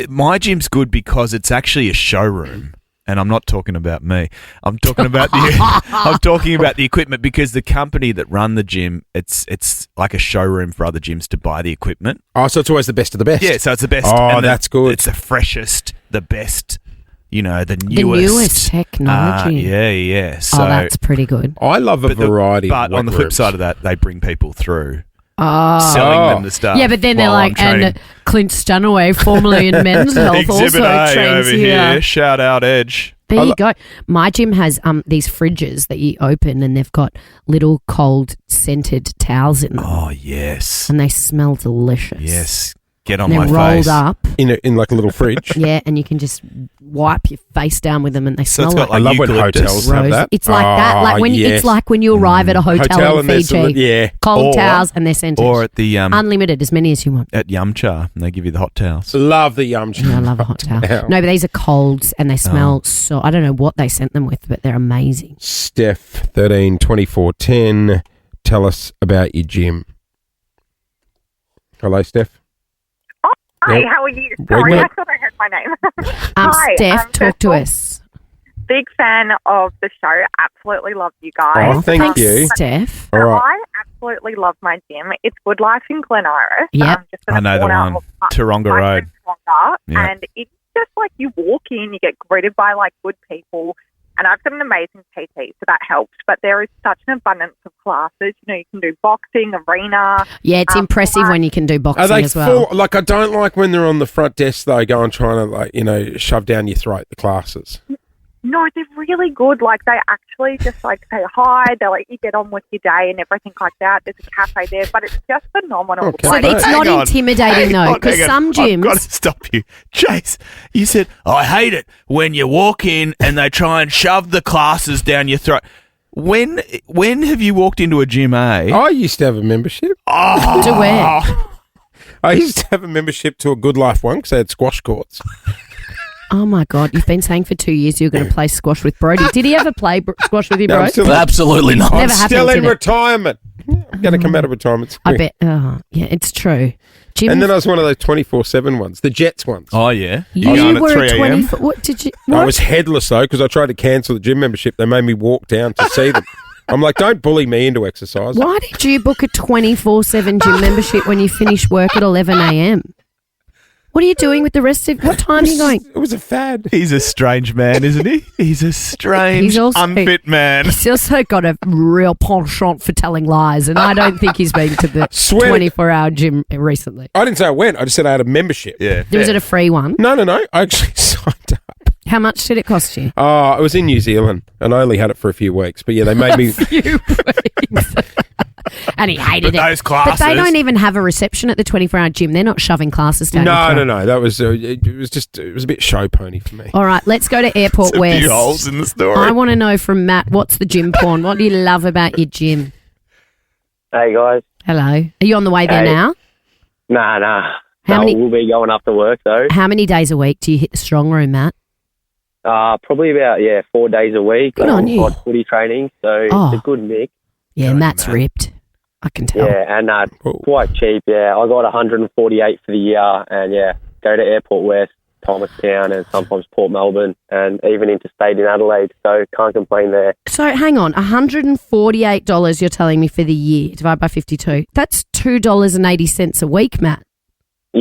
My gym's good because it's actually a showroom. And I'm not talking about me. I'm talking about the equipment because the company that run the gym, it's like a showroom for other gyms to buy the equipment. Oh, so it's always the best of the best. Yeah, so it's the best. Oh, and that's good. It's the freshest, the best, the The newest. newest technology. Yeah. So, Oh, that's pretty good. I love a variety. But of on the wet flip rooms. side of that, they bring people through. Oh. Selling them the stuff. Yeah, but then they're while I'm like, and training. Clint Stanaway, formerly in men's health, Exhibit also A trains over here. here. Shout out Edge. There you go. My gym has these fridges that you open and they've got little cold scented towels in them. Oh yes, And they smell delicious. yes. Get on And my they're rolled face. up. in like a little fridge. Yeah, and you can just wipe your face down with them and they So smell it's got I like love when eucalyptus. hotels have rose. that. It's like that. Like when yes. it's like when you arrive at a hotel, in there's Fiji. yeah. Cold Or- towels and they're scented. Or at the Unlimited, as many as you want. at Yumcha, and they give you the hot towels. Love the yum. Yeah, I love a hot towel. Towel. No, but these are colds and they smell so. I don't know what they sent them with, but they're amazing. Steph, 13, 24, 10. Tell us about your gym. Hello, Steph. Hi, Yep. how are you? Wake Sorry, I up. thought I heard my name. Hi, Steph, talk first to of all, us. Big fan of the show. Absolutely love you guys. Oh, thank Thanks, you. Steph. All right. I absolutely love my gym. It's Good Life in Glen Iris. Yep. Just in I know the corner one. of Taronga Road. Taronga, Yeah. And it's just like you walk in, you get greeted by like good people. And I've got an amazing PT, so that helps. But there is such an abundance of classes. You know, you can do boxing, arena. Yeah, it's impressive when you can do Are boxing they as well. full? Like, I don't like when they're on the front desk, though, going trying to, like, shove down your throat, the classes. No, they're really good. Like, they actually just, like, say hi. They're like, you get on with your day and everything like that. There's a cafe there, but it's just phenomenal. Okay. So Like, it's not intimidating, though, because some gyms... I've got to stop you. Chase, you said, I hate it when you walk in and they try and shove the classes down your throat. When have you walked into a gym, eh? I used to have a membership. Oh. To where? I used to have a membership to a Good Life one because they had squash courts. Oh, my God. You've been saying for 2 years you're going to play squash with Brody. Did he ever play squash with you, No, bro? I'm still, Absolutely not. Never I'm happened, still in did it? retirement. I'm going to come out of retirement soon. I bet. Oh, yeah, it's true. Jim, And then I was one of those 24/7 ones, the Jets ones. Oh, yeah. you going at were 3 a a.m.? 20... What did you... I What? was headless, though, because I tried to cancel the gym membership. They made me walk down to see them. I'm like, don't bully me into exercise. Why did you book a 24/7 gym membership when you finish work at 11 a.m.? What are you doing with the rest of... What time are you going? It was a fad. He's a strange man, isn't he? He's a strange, He's also- unfit man. He's also got a real penchant for telling lies, and I don't think he's been to the Swear- 24-hour gym recently. I didn't say I went. I just said I had a membership. Yeah. Was it a free one? No. I actually signed up. How much did it cost you? Oh, it was in New Zealand, and I only had it for a few weeks. But yeah, they made me. Few weeks. And he hated But it. those classes. But they don't even have a reception at the 24-hour gym. They're not shoving classes down your throat. No. That was it was a bit show pony for me. All right, let's go to Airport a West. few holes in the story. I want to know from Matt, what's the gym porn? What do you love about your gym? Hey guys. Hello. Are you on the way there Hey. now? Nah. How many- We'll be going after work though. How many days a week do you hit the strong room, Matt? Probably about 4 days a week. Good on you. Odd footy training, so Oh. it's a good mix. Yeah, Good, Matt's Matt. ripped. I can tell. Yeah, and Oh. quite cheap. Yeah, I got 148 for the year, and go to Airport West, Thomastown, and sometimes Port Melbourne, and even interstate in Adelaide. So can't complain there. So hang on, $148 you're telling me for the year, divided by 52. That's $2.80 a week, Matt. So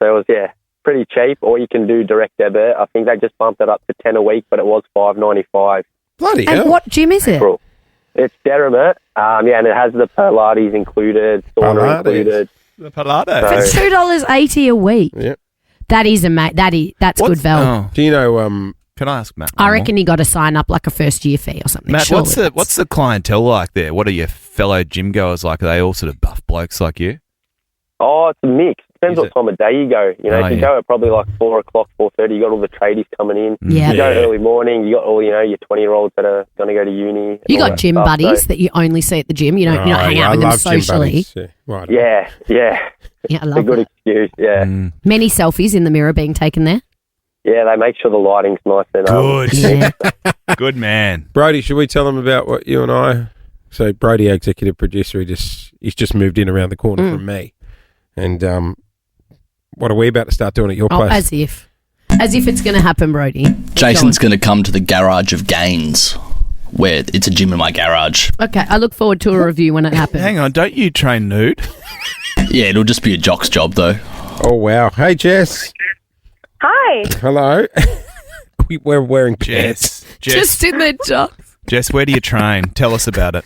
it was pretty cheap. Or you can do direct debit. I think they just bumped it up to 10 a week, but it was $5.95. Bloody And hell! what gym is it? April. It's Derrimut, and it has the Pilates included, sauna Pilates. included. The Pilates. For $2.80 a week. Yep. That is that's good value. Do you know? Can I ask Matt? I one reckon you got to sign up like a first year fee or something. more? Matt, surely. what's the clientele like there? What are your fellow gym goers like? Are they all sort of buff blokes like you? Oh, it's a mix. Depends Is what it? time of day you go. You know, Oh, if you yeah. go at probably like 4 o'clock, 4:30, you got all the tradies coming in. Yeah. You go early morning, you got all, your 20-year-olds that are going to go to uni. and You all got that gym stuff. buddies So, that you only see at the gym. You don't hang out I with them love gym socially. buddies. Yeah, right. yeah. Yeah, I It's a love good that. excuse, yeah. Mm. Many selfies in the mirror being taken there. Yeah, they make sure the lighting's nice and Good. Yeah. Good man. Brody, should we tell them about what you and I? So Brody, our executive producer, he's just moved in around the corner from me, and what are we about to start doing at your Oh, place? as if it's going to happen, Brody. Jason's going to come to the garage of Gaines, where it's a gym in my garage. Okay, I look forward to a review when it happens. Hang on, don't you train nude? Yeah, it'll just be a jock's job, though. Oh wow! Hey Jess, Hi. hello. We're wearing pants. Jess, in the job. Jess, where do you train? Tell us about it.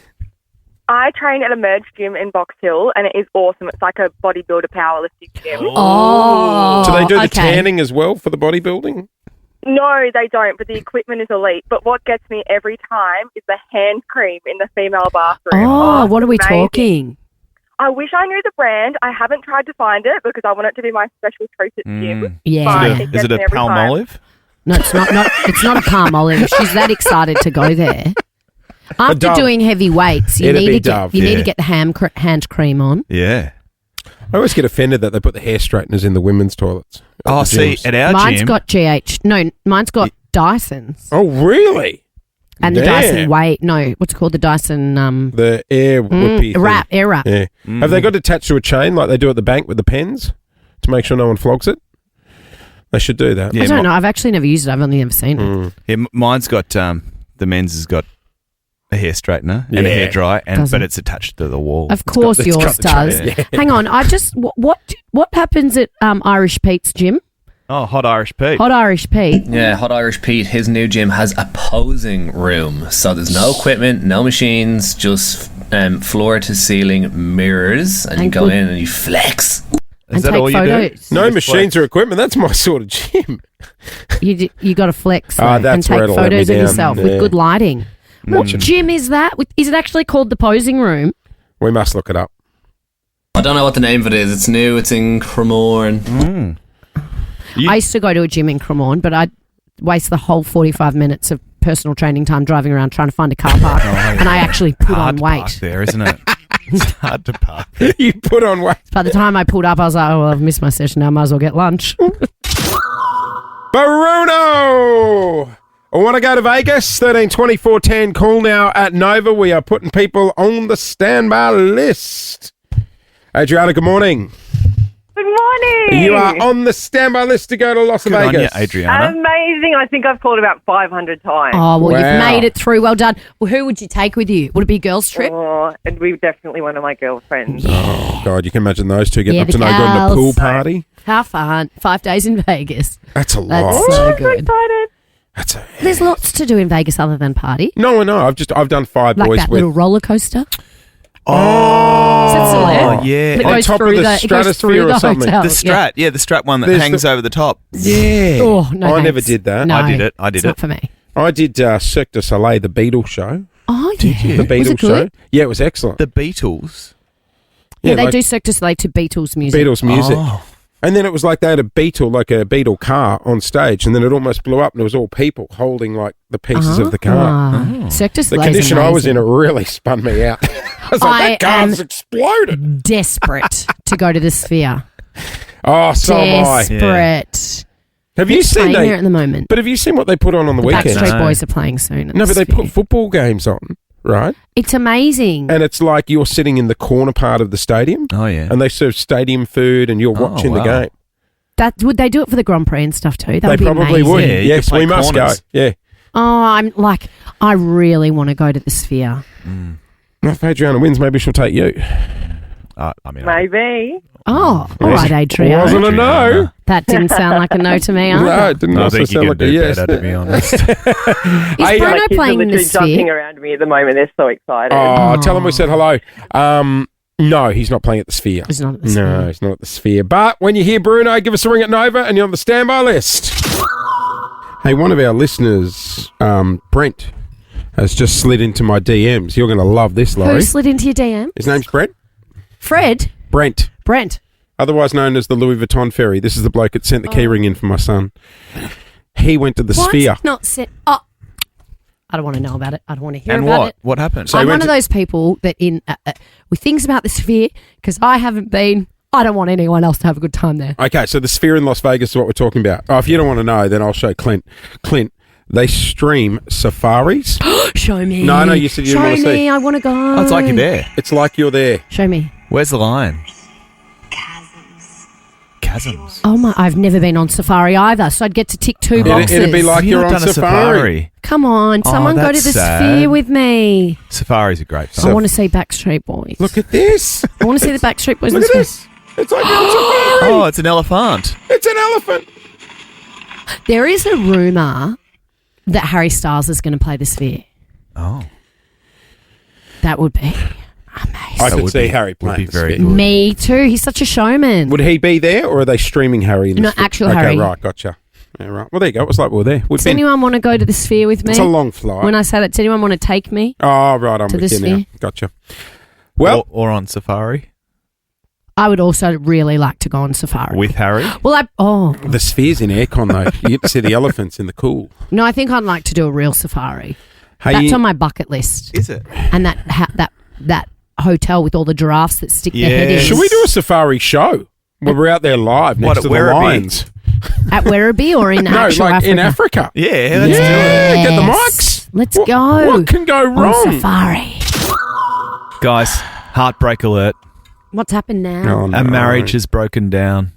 I train at a merge gym in Box Hill, and it is awesome. It's like a bodybuilder powerlifting gym. Oh, Do they do the okay. tanning as well for the bodybuilding? No, they don't, but the equipment is elite. But what gets me every time is the hand cream in the female bathroom. Oh, what are we it's amazing. talking? I wish I knew the brand. I haven't tried to find it because I want it to be my special treat at the gym. Yeah. Fine. Is it it gets a me every palm time. olive? No, it's not. It's not a palm olive. She's that excited to go there. After Dove. doing heavy weights, you It'd need be to get Dove, you need yeah. to get the hand cream on. Yeah. I always get offended that they put the hair straighteners in the women's toilets. at Oh, the see, gyms. at our Mine's gym, got GH. No, mine's got Dyson's Oh really? and the Damn. Dyson weight. No, what's it called? The Dyson The air whoopee thing. wrap, air wrap. Yeah. Have they got it attached to a chain like they do at the bank with the pens to make sure no one flogs it? They should do that. Yeah, I don't know. I've actually never used it. I've only ever seen it. yeah, mine's got the men's has got a hair straightener and a Yeah. hair dryer, Does but it? it's attached to the wall. Of course, it's yours got the does. tray, yeah. Hang on. I just what happens at Irish Pete's gym? Oh, Hot Irish Pete. Hot Irish Pete. Yeah, Hot Irish Pete, his new gym has a posing room. So there's no equipment, no machines, just floor to ceiling mirrors. And you And go good- in and you flex. and that take all you do? photos. No Just machines flex. or equipment. That's my sort of gym. You got to flex Ah, though, that's and take where it'll let me photos of down. yourself Yeah. with good lighting. What gym is that? Is it actually called the posing room? We must look it up. I don't know what the name of it is. It's new. It's in Cremorne. You- I used to go to a gym in Cremorne, but I'd waste the whole 45 minutes of personal training time driving around trying to find a car park, and I actually put hard on to park weight. there, isn't it? It's hard to park there. You put on weight. By the time I pulled up, I was like, oh, well, I've missed my session now. I might as well get lunch. Bruno! I want to go to Vegas. 13 24 10. Call now at Nova. We are putting people on the standby list. Adriana, good morning. Good morning. You are on the standby list to go to Las Good on Vegas. you, Adriana. Amazing. I think I've called about 500 times. Oh, well, Wow. you've made it through. Well done. Well, who would you take with you? Would it be a girls' trip? Oh, and we're definitely one of my girlfriends. Oh, God, you can imagine those two getting Yeah, up the to no good in a gals. pool party. How fun. 5 days in Vegas. That's a lot. That's so I'm so good. excited. That's a... There's lots to do in Vegas other than party. No, I know. I've done 5 Like boys that with... little roller coaster. Oh, Is that still there? yeah. That On goes top of through the it goes stratosphere through or the something. hotel. The Strat, yeah, the Strat one that There's hangs over the top. Yeah. Oh, no, I never thanks. did that. No, I did it. it's not for me. I did Cirque du Soleil, the Beatles show. Oh, yeah. The Beatles Was it show. good? Yeah, it was excellent. The Beatles. Yeah, they like do Cirque du Soleil to Beatles music. Beatles music. Oh. And then it was like they had a Beatle car on stage, and then it almost blew up, and it was all people holding like the pieces of the car. Ah. Cirque du The Soleil condition I was in, it really spun me out. I was like, that car's exploded. desperate to go to the Sphere. Oh, so am I. Desperate. Have you Who's seen playing there at the moment? But have you seen what they put on the The weekend? Backstreet No. Boys are playing soon. at No, the but they Sphere. put football games on, right? It's amazing. And it's like you're sitting in the corner part of the stadium, Oh, yeah. and they serve stadium food, and you're Oh, watching the wow. game. That would they do it for the Grand Prix and stuff too? That They would be probably amazing. would. Yeah, you Yes, could play we must corners. go. Yeah. Oh, I'm like, I really want to go to the Sphere. If Adriana wins, maybe she'll take you. I mean, Maybe. Oh, all right, Adrian. Wasn't a no. That didn't sound like a no to me. No, Either. it didn't I also think you sound can like a do yes. better, to be honest. Is Hey, Bruno My kids are playing in the literally jumping Sphere? around me at the moment. They're so excited. Oh, tell him we said hello. No, he's not playing at the Sphere. He's not at the Sphere. No, he's not at the Sphere. But when you hear Bruno, give us a ring at Nova, and you're on the standby list. Hey, one of our listeners, Brent, has just slid into my DMs. You're going to love this, Laurie. Who slid into your DM? His name's Brent. Fred? Brent, Brent. otherwise known as the Louis Vuitton fairy. This is the bloke that sent the keyring in for my son. He went to the What? Sphere. Not set. Oh, I don't want to know about it. I don't want to hear and about what? it. What happened? So- I'm he one went of to- those people that with things about the Sphere, because I haven't been, I don't want anyone else to have a good time there. Okay, so the Sphere in Las Vegas is what we're talking about. Oh, if you don't want to know, then I'll show Clint. Clint, they stream safaris. Show me. No, you said you didn't Show want to me. see. I want to go. Oh, it's like you're there. It's like you're there. Show me. Where's the lion? Chasms. Oh my! I've never been on safari either, so I'd get to tick 2 boxes. It'd be like Have you you're not on done a safari. Come on, Oh, someone go to that's the sad. Sphere with me. Safaris are great I fun. want to see Backstreet Boys. Look at this. I want to see the Backstreet Boys. Look in at the this. It's like you're on safari. Oh, it's an elephant. It's an elephant. Sphere. There is a rumor that Harry Styles is going to play the Sphere. Oh. That would be amazing. I could would see be- Harry would playing be the very Sphere. good. Me too. He's such a showman. Would he be there, or are they streaming Harry? In the No, Sphere? actual okay, Harry. right, gotcha. Yeah, right. Well, there you go. It was like we were there. Would Does been. anyone want to go to the Sphere with me? It's a long flight. When I say that, does anyone want to take me? Oh, right. I'm To with the you now. Sphere? Gotcha. Well, or on safari I would also really like to go on safari. with Harry. Well, the Sphere's in aircon though. You get to see the elephants in the cool. no, I think I'd like to do a real safari. Hey, That's on my bucket list. Is it? And that hotel with all the giraffes that stick their head Yeah. in. should we do a safari show where we're out there live next What, to at the Werribee? lions? At Werribee or in No, actual like Africa? in Africa. Yeah, let's Yeah, Yes. get the mics. Let's What- go. What can go on wrong? safari. Guys, heartbreak alert. What's happened now? Oh, no. A marriage has broken down.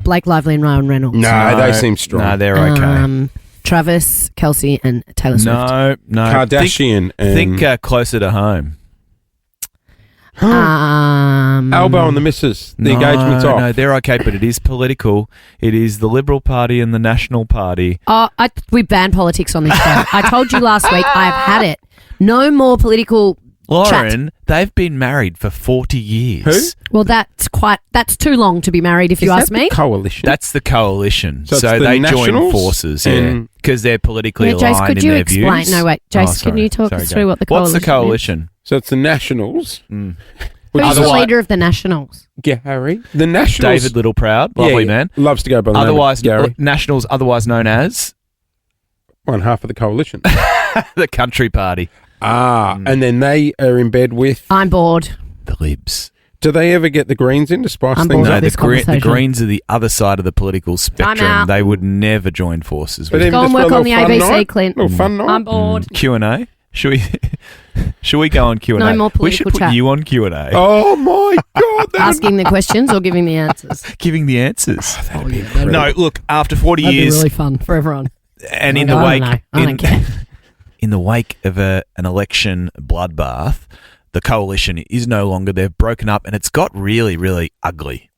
Blake Lively and Ryan Reynolds. No, they seem strong. No, they're okay. Travis, Kelsey, and Taylor Swift. No. Kardashian Think and closer to home. Albo and the missus. The engagement's off. No, they're okay, but it is political. It is the Liberal Party and the National Party. We banned politics on this show. I told you last week I've had it. No more political Lauren, they've been married for 40 years. Who? Well, that's too long to be married, if you ask me. Coalition. That's the coalition. So it's So the they join Nationals forces, and- because they're politically Yeah, Jace, aligned could in you their explain? views. No, wait, Jace, can sorry. you talk Sorry, us go. through what the What's the coalition coalition? So it's the Nationals. Mm. Which Who's is the Otherwise- leader of the Nationals? Gary. The Nationals. David Littleproud, lovely man. Loves to go by the name of Otherwise, Gary. Nationals, otherwise known as One half of the coalition. the Country Party. And then they are in bed with... I'm bored. The Libs. Do they ever get the Greens in to spice I'm things bored up? No, of the, this the conversation. Greens are the other side of the political spectrum. out. They would never join forces But with even Go and just for a work on the little fun ABC, night? Clint. Little fun night? I'm bored. Q&A. Should we go on Q&A? No more We should political put chat. you on Q&A. Oh, my God. Asking the questions or giving the answers? Giving the answers. That'd No, look, after 40 be years really fun for everyone. and in I the don't wake know. I don't care. in the wake of an election bloodbath, the coalition is no longer. They've broken up and it's got really, really ugly.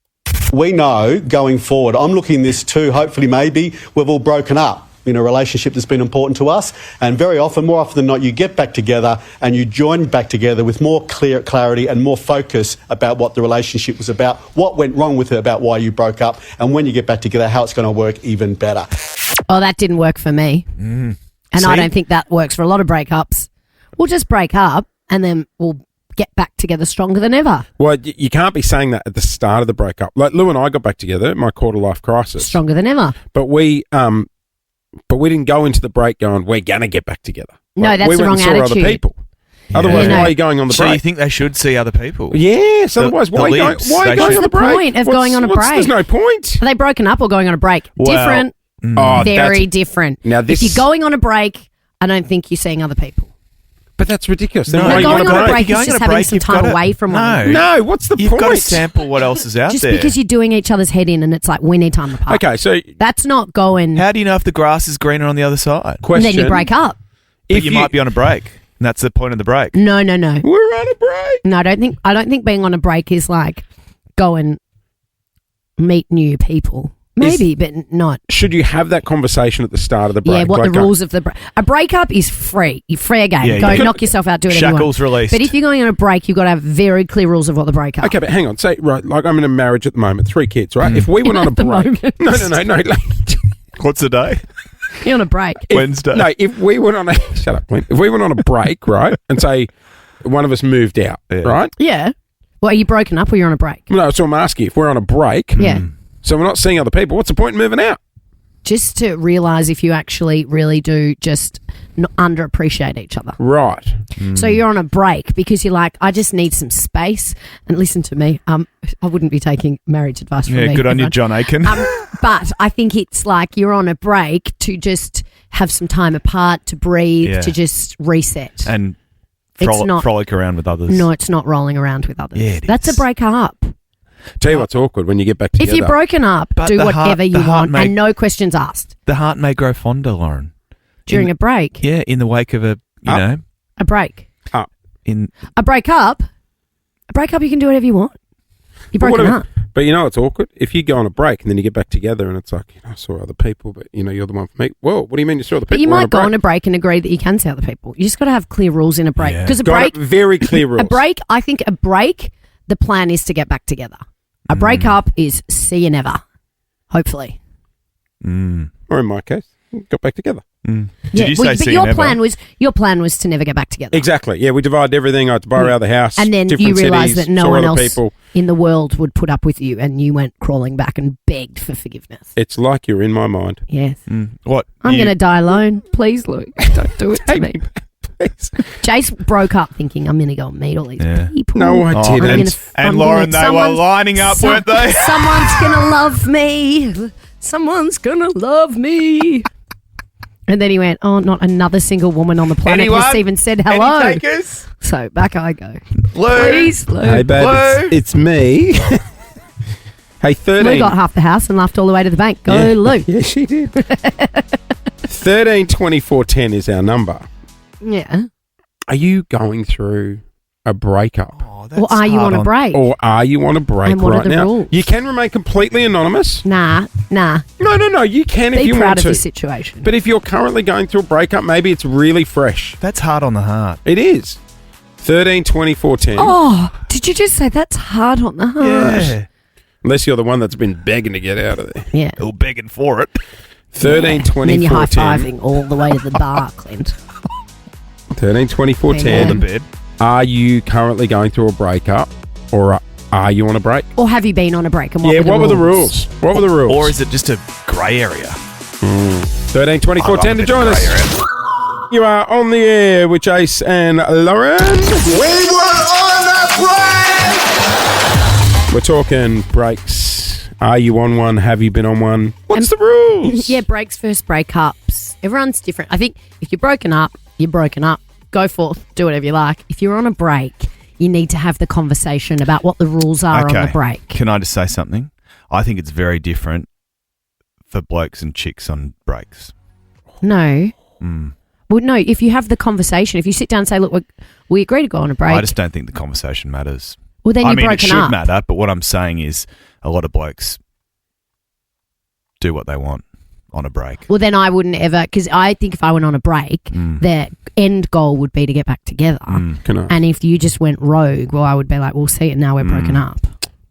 We know going forward, I'm looking this too, hopefully maybe we've all broken up in a relationship that's been important to us, and very often, more often than not, you get back together and you join back together with more clarity and more focus about what the relationship was about, what went wrong with it, about why you broke up, and when you get back together, how it's going to work even better. Oh, that didn't work for me. And See? I don't think that works for a lot of breakups. We'll just break up and then we'll get back together stronger than ever. Well, you can't be saying that at the start of the breakup. Like Lou and I got back together, my quarter-life crisis. Stronger than ever. But we didn't go into the break going, we're going to get back together. No, that's we the went wrong and saw attitude. other people. Otherwise, Yeah. why are you going on the So break? you think they should see other people? Yes, The- otherwise, the why are you going, Libs, why are they you going should- on the What's the break? point of going on a break? There's no point. Are they broken up or going on a break? Well, Different. Oh, Very that's- different. Now this- if you're going on a break, I don't think you're seeing other people. But that's ridiculous. Then No, why are But you going on a break If you're is going on just a having break, some you've time gotta- away from one No. another. No, what's the You've point? got to sample what else is out Just there. because you're doing each other's head in and it's like we need time apart. Okay, so That's not going. How do you know if the grass is greener on the other side? And question. then you break up. But If you might be on a break. And that's the point of the break. No. We're on a break. No, I don't think being on a break is like go and meet new people. Maybe, but not. Should you have that conversation at the start of the break? Yeah, what Like, the rules of the break. A breakup is free. You're free game. Yeah, Go yeah. knock yourself out, do it Shackles released. But if you're going on a break, you've got to have very clear rules of what the break are. Okay, but hang on. Say, right, like I'm in a marriage at the moment, 3 kids, right? If we went on a At the break. moment. No. What's the day? You're on a break. Wednesday. No, if we went on a shut up, Clint. If we went on a break, right, and say one of us moved out, Yeah. right? Yeah. Well, are you broken up or you're on a break? No, so I'm asking if we're on a break, Yeah. so we're not seeing other people. What's the point in moving out? Just to realise if you actually really do just underappreciate each other. Right. So you're on a break because you're like, I just need some space. And listen to me, I wouldn't be taking marriage advice from Yeah, me. good on you, everyone. John Aiken. But I think it's like you're on a break to just have some time apart, to breathe, Yeah. to just reset. and It's not- frolic around with others. No, it's not rolling around with others. Yeah, it That's is. a break up. Tell you what's awkward when you get back together. If you're broken up, But do the whatever heart- you the heart want may- and no questions asked The heart may grow fonder, Lauren. during a break. Yeah, in the wake of a, you Up. know, A break. in A break up. A break up, you can do whatever you want. You're But broken what up. But you know it's awkward? If you go on a break and then you get back together and it's like, I saw other people, but you're the one for me. Whoa, what do you mean you saw other people? But you We're might go on a break and agree that you can see other people. You just got to have clear rules in a break. Yeah. Because a Got break, it, very clear rules. I think a break, the plan is to get back together. A break up is see you never. Hopefully. Or in my case, got back together. Did Yeah, you well, say but see your never? plan was to never get back together. Exactly. Yeah, we divided everything. I had to borrow out the house. And then different you realised cities, that no saw one other else people. in the world would put up with you and you went crawling back and begged for forgiveness. It's like you're in my mind. Yes. What? I'm You- going to die alone. Please, Luke. Don't do it to Take me. me back, please. Jace broke up thinking, I'm going to go and meet all these Yeah. people. No, I Oh, didn't. I'm and, gonna- and I'm Lauren, gonna- they were someone's- lining up, weren't they? Someone's going to love me. Someone's going to love me. And then he went, oh, not another single woman on the planet Anyone? has even said hello. Any takers? So back I go. Lou? Please, Lou. Hey, babe, Hello? it's me. Hey, 13. Lou got half the house and laughed all the way to the bank. Go, yeah. Lou. Yeah, she did. 13 24 10 is our number. Yeah. Are you going through a breakup? Oh, that's Or are you hard on a break? Or are you on a break And what are right the now? rules? You can remain completely anonymous. Nah. No. You can if Be you proud want of to. your situation. But if you're currently going through a breakup, maybe it's really fresh. That's hard on the heart. It is. 13, 24, 10. Oh, did you just say that's hard on the heart? Yeah. Unless you're the one that's been begging to get out of there. Yeah. Or begging for it. 13, And then 24, you're 10. high-fiving all the way to the bar, Clint. 13, 24, Amen. 10. On the bed. Are you currently going through a breakup or are you on a break? Or have you been on a break? And What were the rules? What were the rules? Or is it just a grey area? 13, 24, 10 to join us. You are on the air with Jace and Lauren. We were on a break! We're talking breaks. Are you on one? Have you been on one? What's the rules? Yeah, breaks versus breakups. Everyone's different. I think if you're broken up, you're broken up. Go forth, do whatever you like. If you're on a break, you need to have the conversation about what the rules are on the break. Can I just say something? I think it's very different for blokes and chicks on breaks. No. Well, no, if you have the conversation, if you sit down and say, look, we agree to go on a break. I just don't think the conversation matters. Well, then you're broken it should up. matter, but what I'm saying is a lot of blokes do what they want on a break. Well, then I wouldn't ever, because I think if I went on a break, their end goal would be to get back together. And if you just went rogue, well, I would be like, we'll see it now, we're broken up.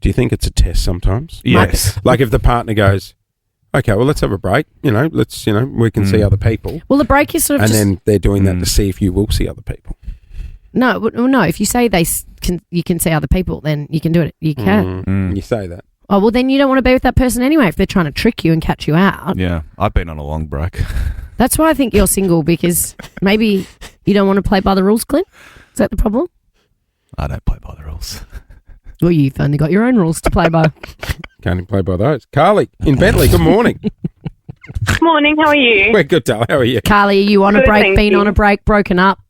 Do you think it's a test sometimes? Yes. Like if the partner goes, okay, well, let's have a break. We can see other people. Well, the break is sort of And just... then they're doing that to see if you will see other people. No, if you say you can see other people, then you can do it. You can. You say that. Oh, well, then you don't want to be with that person anyway if they're trying to trick you and catch you out. Yeah, I've been on a long break. That's why I think you're single, because maybe you don't want to play by the rules, Clint. Is that the problem? I don't play by the rules. Well, you've only got your own rules to play by. Can't even play by those. Carly in Bentley, good morning. Morning, how are you? We're good, Dale. How are you? Carly, are you on a Good, break, thank been you. on a break, broken up?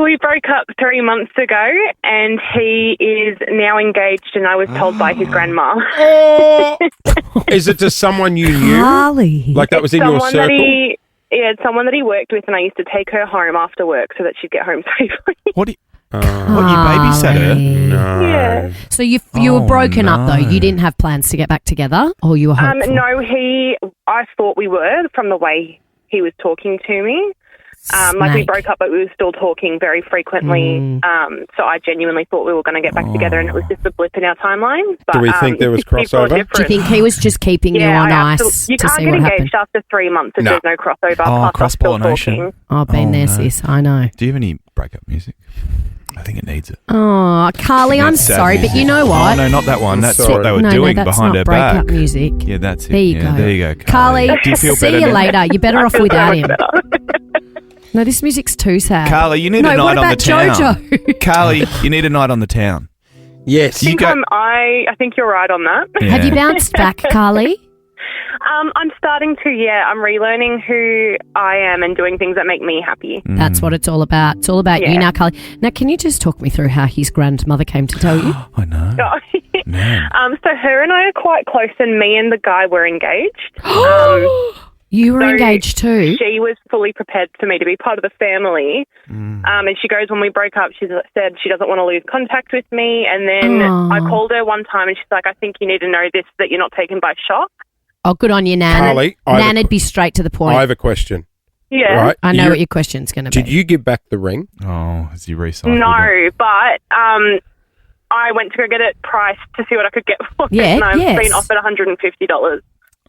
We broke up 3 months ago, and he is now engaged, and I was told by his grandma. Oh! Is it to someone you knew? Carly. Like that was in your Someone circle? It's someone that he worked with, and I used to take her home after work so that she'd get home safely. What do you... Oh, What, you babysat her? no. Yeah. So you were broken up, though. You didn't have plans to get back together, or you were hopeful? No, I thought we were from the way he was talking to me. Like we Snake. broke up, but we were still talking very frequently. So I genuinely thought we were going to get back together, and it was just a blip in our timeline. But, Do we think there was people are crossover? different. Do you think he was just keeping you on ice You to can't see get what engaged happened? after 3 months if No. there's no crossover. Oh, plus us still cross-pollination. talking. Oh, been there, no. sis. I know. Do you have any breakup music? I think it needs it. Oh, Carly, I'm That's sad sorry, but you know what? Oh, no, not that one. That's sorry. what they were No, doing that's behind not her breakup back. music. Yeah, that's it. There you Yeah, go. There you go, Carly, Do you feel see better you now? later. You're better off I feel so without much him. better. No, this music's too sad. Carly, you need No, a what night on the about town. JoJo? Carly, you need a night on the town. Yes. You go. I think you're right on that. Have you Yeah. bounced back, Carly? I'm starting to, I'm relearning who I am and doing things that make me happy. That's what it's all about. It's all about you Yeah. now, Carly. Now, can you just talk me through how his grandmother came to tell you? I know. Man. So her and I are quite close, and me and the guy were engaged. You were So engaged too? She was fully prepared for me to be part of the family. And she goes, when we broke up, she said she doesn't want to lose contact with me. And then Oh. I called her one time, and she's like, I think you need to know this, that you're not taken by shock. Oh, good on you, Nan. Carly, Nan'd be straight to the point. I have a question. Yeah. Right? I know what your question's going to be. Did you give back the ring? Oh, has he recycled it? No, but I went to go get it priced to see what I could get for it. Yeah, And I've yes. been offered $150.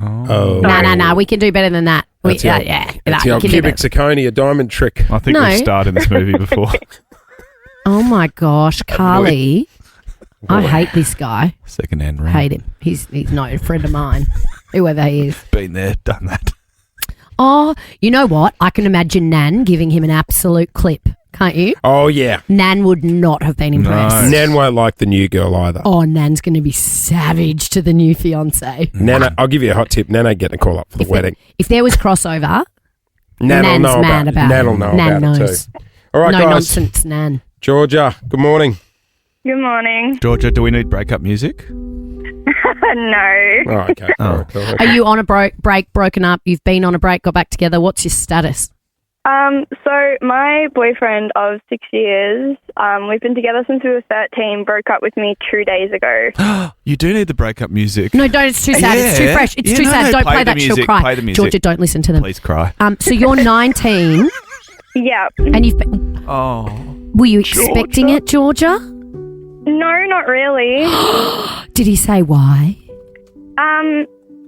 Oh. No. We can do better than that. That's the old, that's the we old can do cubic better. zirconia diamond trick. I think No. we've starred in this movie before. Oh, my gosh, Carly. I hate this guy. Second-hand ring. Hate him. He's not a friend of mine, whoever he is. Been there, done that. Oh, you know what? I can imagine Nan giving him an absolute clip, can't you? Oh, yeah. Nan would not have been impressed. Nan won't like the new girl either. Oh, Nan's going to be savage to the new fiancé. Nana, I'll give you a hot tip. Nan ain't getting a call up for the wedding. If there was crossover, Nan will Nan's know mad about Nan it. will know Nan about knows. it too. All right, no guys. nonsense, Nan. Georgia, good morning. Good morning. Georgia, do we need breakup music? No. Oh, okay. Oh. All right, cool. Are you on a break, broken up? You've been on a break, got back together. What's your status? So my boyfriend of 6 years, we've been together since we were 13, broke up with me 2 days ago. You do need the breakup music. No, don't. It's too sad. It's too Yeah. fresh. It's Yeah, too no, sad. no, Don't play play the that. She'll music, cry. play the music. Georgia, don't listen to them. Please cry. So you're 19 Yeah. and you've been... Oh. Were you expecting it, Georgia? No, not really. Did he say why?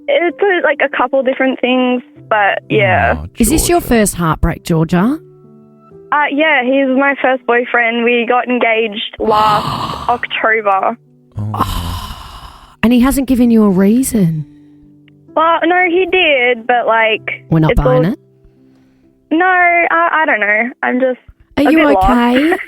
It's like a couple different things, but yeah. Oh, Is this your first heartbreak, Georgia? Yeah, he's my first boyfriend. We got engaged last October. And he hasn't given you a reason. Well, no, he did, but like... We're not buying it? No, I don't know. I'm just... Are you okay? Lost.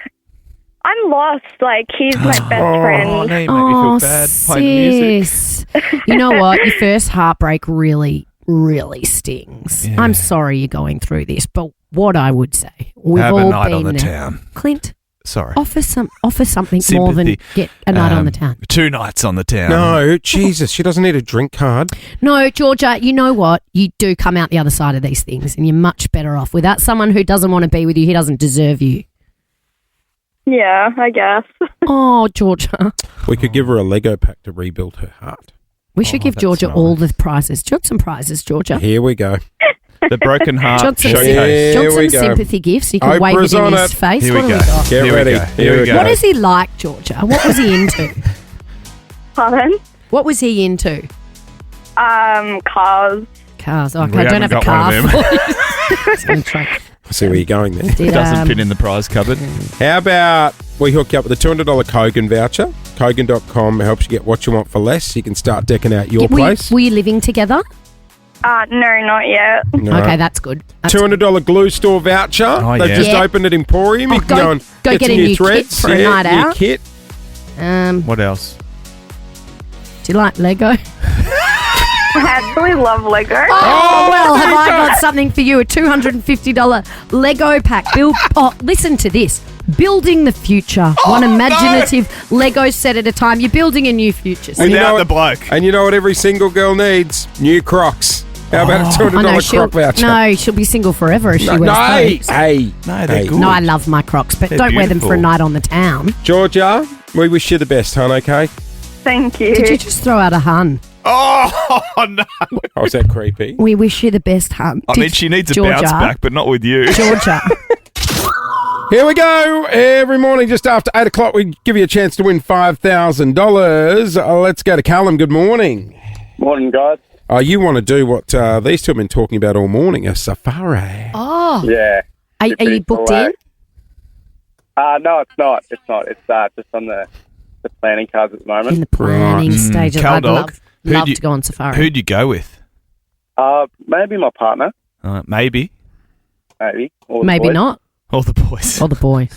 I'm lost. Like, he's my best friend. Oh, now you make me feel bad playing music. Sis. You know what? Your first heartbreak really, really stings. Yeah. I'm sorry you're going through this, but what I would say, we've Have all a night been on the there. town. Clint, Sorry. offer something more than Sympathy. get a night on the town. 2 nights on the town. No, Jesus, she doesn't need a drink card. No, Georgia, you know what? You do come out the other side of these things and you're much better off. Without someone who doesn't want to be with you, he doesn't deserve you. Yeah, I guess. Oh, Georgia. We could give her a Lego pack to rebuild her heart. We should give that's Georgia nice. all the prizes. Do you want some prizes, Georgia? Here we go. The broken heart Do you want some, showcase. Here do you want we some go. sympathy gifts? You can Oprah's wave it in on his it. face. Here What we do go. we got? Get Here we ready. go. Here Here we we go. go. What is he like, Georgia? What was he into? Pardon? What was he into? Cars. Cars. Oh, We okay, I don't have haven't a got car one of for you. I was gonna try. I see where you're going there. Did, Doesn't fit in the prize cupboard. How about we hook you up with a $200 Kogan voucher? Kogan.com helps you get what you want for less. You can start decking out your place. Were you living together? No, not yet. No. Okay, that's good. That's $200 glue store voucher. Oh, They've yeah. just Yeah. opened at Emporium. You Oh, can go- go and go get get some a new new kit threads. for a night new out. kit. What else? Do you like Lego? I actually love Lego. Oh, well, have I there you got something for you? A $250 Lego pack. Listen to this. Building the future. One imaginative Lego set at a time. You're building a new future. And you Without know the what- bloke. And you know what every single girl needs? New Crocs. How about a $200 Croc voucher? no, she'll be single forever if she wears those. Hey. No, they're good. No, I love my Crocs, but They're don't wear them for a beautiful. night on the town. Georgia, we wish you the best, hon, okay? Thank you. Did you just throw out a hun? Oh, no. Oh, is that creepy? We wish you the best, hun. I mean, she needs a Georgia, bounce back, but not with you. Georgia. Here we go. Every morning just after 8 o'clock, we give you a chance to win $5,000. Let's go to Callum. Good morning. Morning, guys. Oh, you want to do what these two have been talking about all morning, a safari. Oh. Yeah. Are you booked in? No, it's not. It's not. It's just on the planning cards at the moment. In the planning stage. Cal I'd Dog, love who'd to go on safari. Who'd you go with? Maybe my partner. Maybe. Maybe. Or the Maybe boys. not. All the boys. Or the boy.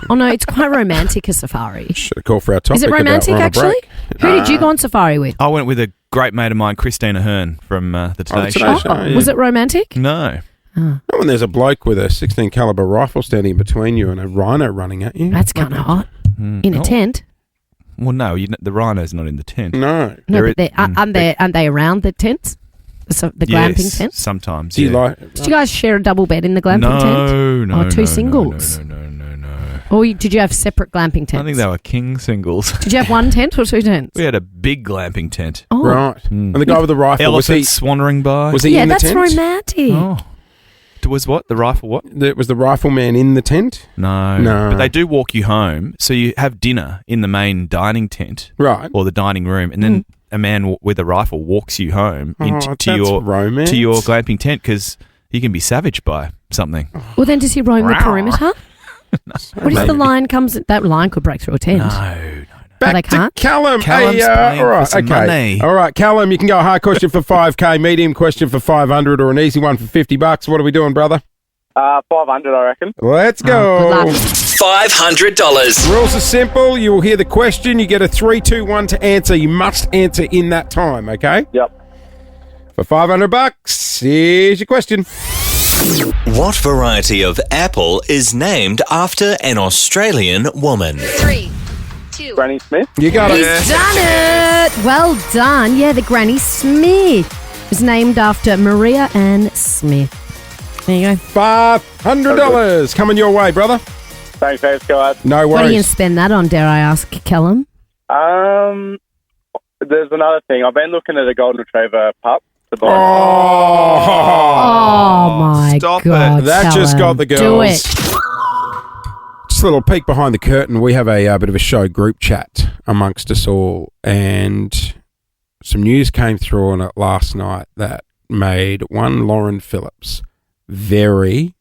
Oh, no, it's quite romantic, a safari. Should have called for our topic. Is it about romantic, we're on a actually? break. Who did you go on safari with? I went with a great mate of mine, Christina Hearn, from the Today Today Show. Show. yeah. Was it romantic? No. Oh, and there's a bloke with a 16 caliber rifle standing between you and a rhino running at you. That's kind of hot. In a Oh. tent? Well, no, the rhino's not in the tent. No. No, There but aren't they around the tents? The glamping Yes, tent? sometimes. Do you yeah. like? Did you guys share a double bed in the glamping tent? No, Or two no, singles? No. Or did you have separate glamping tents? I think they were king singles. Did you have one tent or two tents? We had a big glamping tent. Oh, Right. And the guy with the rifle Elephants wandering by. was he yeah, in the that's tent? romantic. Oh. Was what? The rifle what? Was the rifleman in the tent? No. No. But they do walk you home. So you have dinner in the main dining tent. Right. Or the dining room. And then a man with a rifle walks you home Oh, to that's your romance. to your glamping tent because he can be savaged by something. Well, then does he roam the Rawr. perimeter? What if the lion comes? That lion could break through a tent. No. Back they to can't? Callum. Callum's Hey, playing all right, for some okay. money. All right, Callum, you can go a hard question for 5K, medium question for 500, or an easy one for $50. What are we doing, brother? 500, I reckon. Let's go. Good luck. $500. Rules are simple. You will hear the question. You get a 3, 2, 1 to answer. You must answer in that time, okay? Yep. For $500, here's your question. What variety of apple is named after an Australian woman? 3, 2. Granny Smith. You got He's it. done it. Well done. Yeah, the Granny Smith was named after Maria Ann Smith. There you go. $500 coming your way, brother. Thanks, guys. No What are you going worries. to spend that on, dare I ask, Callum? There's another thing. I've been looking at a golden retriever pup. Oh, Oh, my Stop God. it. that just got Callum. the Do girls. it. Just a little peek behind the curtain. We have a bit of a show group chat amongst us all, and some news came through on it last night that made one Lauren Phillips very,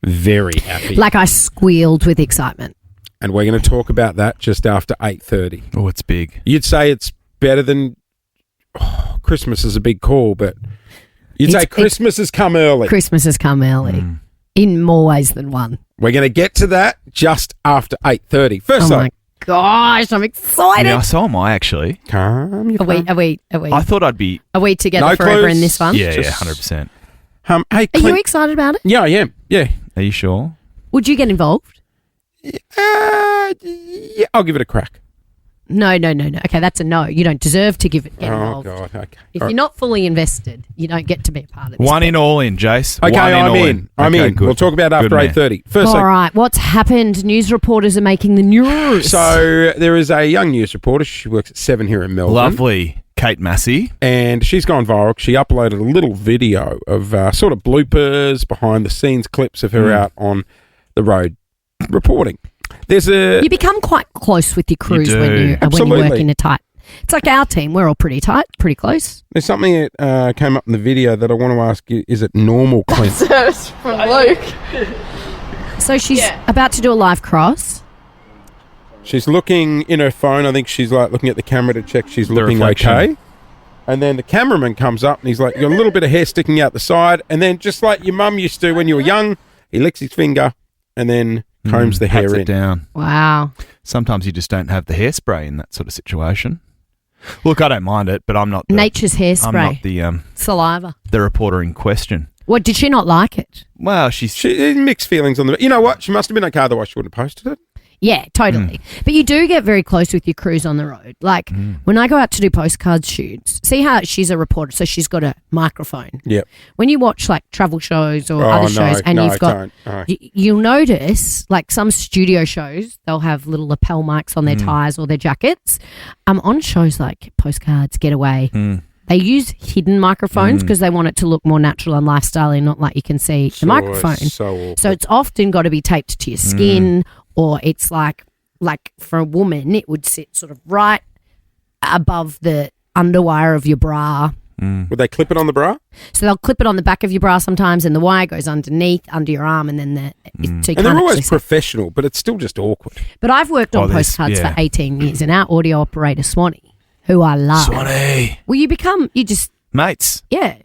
very happy. Like I squealed with excitement. And we're going to talk about that just after 8:30. Oh, it's big. You'd say it's better than Christmas is a big call, but you'd say Christmas has come early. Christmas has come early in more ways than one. We're going to get to that just after 8:30. First my gosh, I'm excited. Yeah, so am I actually. Calm your Are we? I thought I'd be. Are we together No forever clues. in this one? Yeah, 100%. Hey, Are Clint. you excited about it? Yeah, I am. Yeah. Are you sure? Would you get involved? Yeah, I'll give it a crack. No. Okay, that's a no. You don't deserve to get Oh, involved. God. Okay. If All you're not fully invested, you don't get to be a part of this. One in, all in, Jace. Okay, One I'm all in. I'm Okay, in. good. We'll talk about it after Good man. 8:30. First, All right, what's happened? News reporters are making the news. so there is a young news reporter. She works at 7 here in Melbourne. Lovely Kate Massey. And she's gone viral. She uploaded a little video of sort of bloopers, behind the scenes clips of her out on the road reporting. You become quite close with your crews when you work in a tight. It's like our team. We're all pretty tight, pretty close. There's something that came up in the video that I want to ask you. Is it normal, Clint? It's from Luke. So she's about to do a live cross. She's looking in her phone. I think she's like looking at the camera to check she's looking reflection. okay. And then the cameraman comes up and he's like, you got a little bit of hair sticking out the side. And then just like your mum used to when you were young, he licks his finger and then combs the hair Pats in. it down. Wow. Sometimes you just don't have the hairspray in that sort of situation. Look, I don't mind it, but I'm not Nature's hairspray. I'm not the Saliva. the reporter in question. What, did she not like it? Well, she mixed feelings on the. You know what? She must have been okay, otherwise she wouldn't have posted it. Yeah, totally. But you do get very close with your crews on the road. Like when I go out to do postcard shoots, see how she's a reporter, so she's got a microphone. Yep. When you watch like travel shows or other shows and you've got, you'll notice like some studio shows, they'll have little lapel mics on their ties or their jackets. On shows like Postcards, Getaway, they use hidden microphones because they want it to look more natural and lifestyle and not like you can see the microphone. So it's often got to be taped to your skin. Or it's like for a woman, it would sit sort of right above the underwire of your bra. Would they clip it on the bra? So they'll clip it on the back of your bra sometimes, and the wire goes underneath, under your arm, and then so you And can't they're always actually see. professional, but it's still just awkward. But I've worked on postcards for 18 years, and our audio operator, Swanee, who I love. Swanee. Well, you just... Mates. Yeah.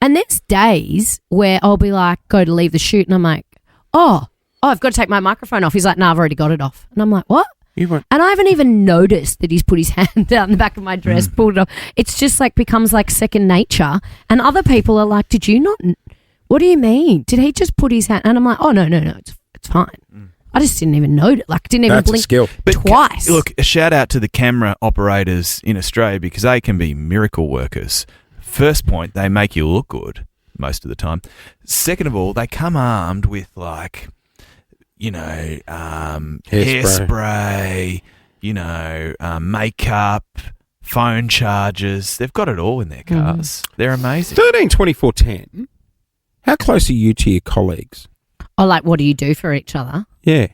And there's days where I'll be like, go to leave the shoot, and I'm like, oh, I've got to take my microphone off. He's like, no, I've already got it off. And I'm like, what? And I haven't even noticed that he's put his hand down the back of my dress, pulled it off. It's just like becomes like second nature. And other people are like, did you not? What do you mean? Did he just put his hand? And I'm like, oh, no, it's fine. I just didn't even notice. Like, didn't even blink twice. Look, a shout out to the camera operators in Australia because they can be miracle workers. First point, they make you look good most of the time. Second of all, they come armed with like, hairspray, makeup, phone chargers. They've got it all in their cars. They're amazing. 13, 24, 10. How close are you to your colleagues? Oh, like, what do you do for each other? Yeah.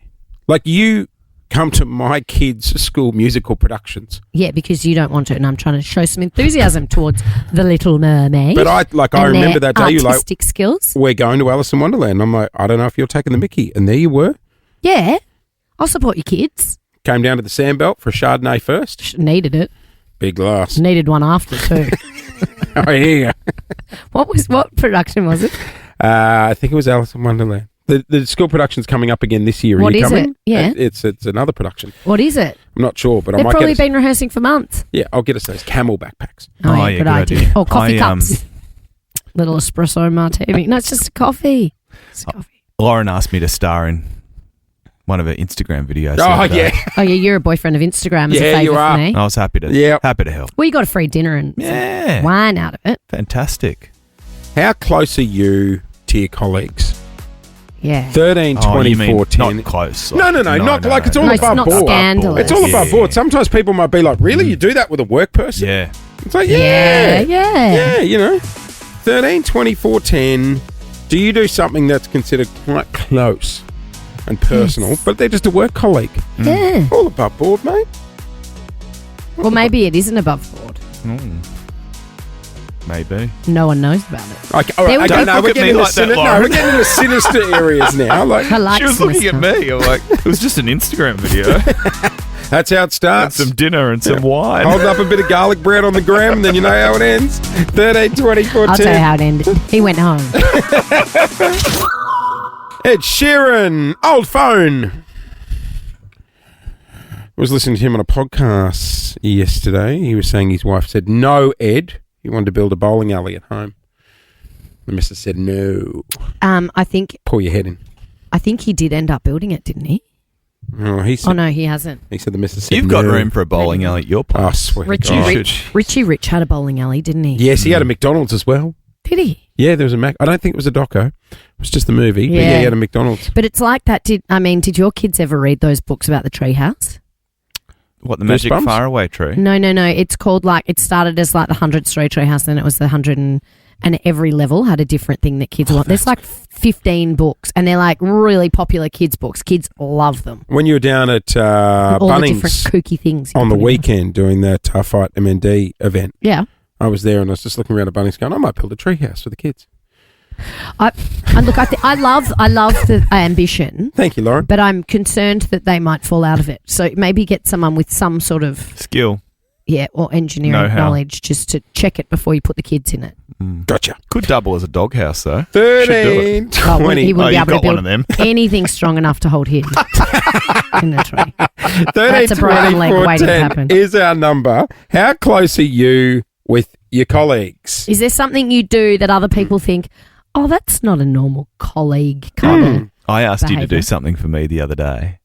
Like you come to my kids' school musical productions. Yeah, because you don't want to, and I'm trying to show some enthusiasm towards The Little Mermaid. But I remember that day you like artistic skills. We're going to Alice in Wonderland. I'm like, I don't know if you're taking the mickey, and there you were. Yeah, I'll support your kids. Came down to the Sandbelt for a Chardonnay first. Needed it. Big glass. Needed one after too. Oh yeah. What production was it? I think it was Alice in Wonderland. The school production's coming up again this year. Are What you is coming? it? Yeah. It's another production. What is it? I'm not sure, but I They've might probably get been rehearsing for months. Yeah, I'll get us those camel backpacks. Oh, yeah, good idea. Or coffee cups. Little espresso martini. No, it's just a coffee. It's a coffee. Lauren asked me to star in one of her Instagram videos. Oh, yeah. Oh, yeah, you're a boyfriend of Instagram as a favour for me. I was happy to help. Well, you got a free dinner and some wine out of it. Fantastic. How close are you to your colleagues? Yeah. 13, 24, 10. Not close. No, not like it's all No, above it's not board. scandalous. It's all above board. Sometimes people might be like, really? You do that with a work person? Yeah. It's like, Yeah. Yeah, 13, 24, 10. Do you do something that's considered quite close? and personal, but they're just a work colleague. Yeah. All above board, mate. Well, maybe it isn't above board. Maybe. No one knows about it. Okay, all right, There we okay, go. no, we're Look at getting, me into like that, no, Lauren. we're getting into sinister areas now. Like, I like She was looking at sinister. me. I'm like, it was just an Instagram video. that's how it and starts. some dinner and some wine. Holding up a bit of garlic bread on the gram, and then you know how it ends. 13, 24, I'll 10. tell you how it ended. He went home. Ed Sheeran, old phone. I was listening to him on a podcast yesterday. He was saying his wife said, no, Ed. He wanted to build a bowling alley at home. The missus said, no. I think Pull your head in. he did end up building it, didn't he? Oh, he said, Oh no, he hasn't. He said the missus said, You've got no. room for a bowling alley at your place. Oh, sweet. Richie Rich had a bowling alley, didn't he? Yes, he had a McDonald's as well. Did he? Yeah, there was a Mac. I don't think it was a doco. It was just the movie. But Yeah. yeah, he had a McDonald's. But it's like that. Did your kids ever read those books about the treehouse? What, the Magic Goosebumps? Faraway Tree? No. It's called it started as like the 100-story treehouse, then it was the 100 and every level had a different thing that kids want. There's like 15 books, and they're like really popular kids' books. Kids love them. When you were down at All the different Bunnings kooky things. you on can the put in. weekend doing that Fight MND event, Yeah. I was there and I was just looking around at Bunnings going, I might build a treehouse for the kids. I love the ambition. Thank you, Lauren. But I'm concerned that they might fall out of it. So maybe get someone with some sort of skill, or engineering Know-how. knowledge just to check it before you put the kids in it. Gotcha. Could double as a doghouse, though. 13, Well, 20. he wouldn't be you've able to got one build of them. anything strong enough to hold him in the tree. 13, That's a broken leg 24, waiting to 10 happen. is our number. How close are you with your colleagues? Is there something you do that other people think, oh, that's not a normal colleague kind of? I asked you to behaviour? do something for me the other day.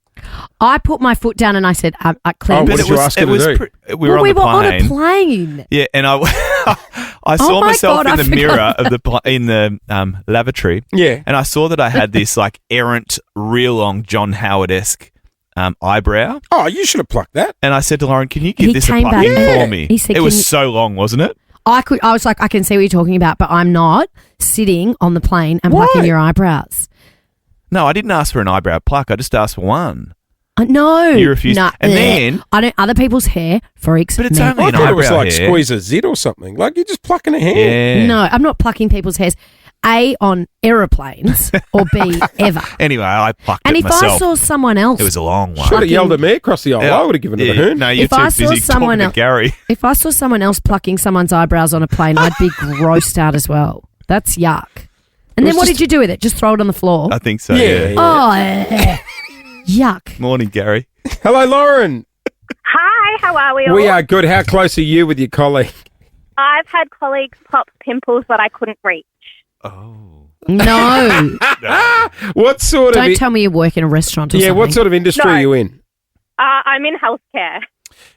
I put my foot down and I said, Claire, what did you ask her to do? We were on the on a plane. plane. Yeah, and I saw Oh my myself God, in I the forgot. mirror of in the lavatory. Yeah. And I saw that I had this like errant, real long John Howard-esque eyebrow. Oh, you should have plucked that. And I said to Lauren, can you give He this a came plucking back- for me? He said, it "Can was you-" so long, wasn't it? I was like, I can see what you're talking about, but I'm not sitting on the plane and plucking your eyebrows. No, I didn't ask for an eyebrow pluck. I just asked for one. No. You refused. No, And then- I don't. Other people's hair freaks But it's me only I an thought it was eyebrow like hair. squeeze a zit or something. Like you're just plucking a hair. Yeah. No, I'm not plucking people's hairs. A, on aeroplanes, or B, ever. Anyway, I plucked And it if myself. I saw someone else, It was a long one. Should have yelled at me across the aisle. Yeah. I would have given it a Yeah, hoon. no, you're If too I saw busy someone talking to else- Gary. if I saw someone else plucking someone's eyebrows on a plane, I'd be grossed out as well. That's yuck. And then what did you do with it? Just throw it on the floor? I think so, Yeah. yeah. Oh, yuck. Morning, Gary. Hello, Lauren. Hi, how are we all? We are good. How close are you with your colleague? I've had colleagues pop pimples that I couldn't reach. No. What sort of? Don't tell me you work in a restaurant or Yeah, something. what sort of industry No. are you in? I'm in healthcare.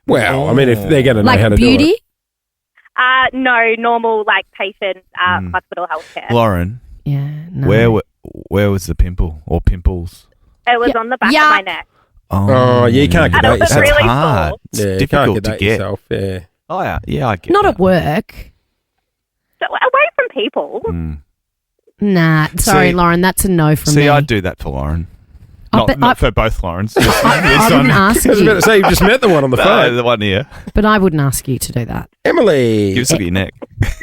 Well, I mean, if they're going to know Like how to beauty? do it. No, normal like patient hospital healthcare. Lauren, Yeah, no. where was the pimple or pimples? It was on the back of my neck. Oh, yeah, you can't get And that it was yourself. really hard. sore. It's Yeah, you difficult can't get to that get. yourself. Yeah. Oh, yeah, I get Not that. at work. So, away from people. Nah, sorry, See- Lauren, that's a no from See, me. I'd do that for Lauren. I bet- Not for both Laurens. Just I this wouldn't one. ask I was about you, to say, you just met the one on the No, phone. the one here. but I wouldn't ask you to do that. Emily. Give us a look at your neck.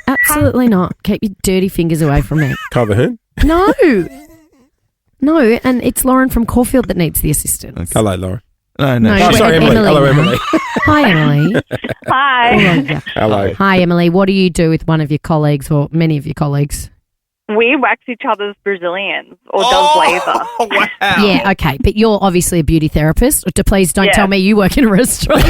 Absolutely not. Keep your dirty fingers away from me. Cover hoon. No. No, and it's Lauren from Caulfield that needs the assistance. Hello, Lauren. No, No, Oh, but sorry, Emily. Hello, now. Emily. Hi, Emily. Hi. Oh, yeah. Hello. Hi, Emily. What do you do with one of your colleagues or many of your colleagues? We wax each other's Brazilians or does laser. Wow. Yeah, okay. But you're obviously a beauty therapist. Please don't Yeah. tell me you work in a restaurant.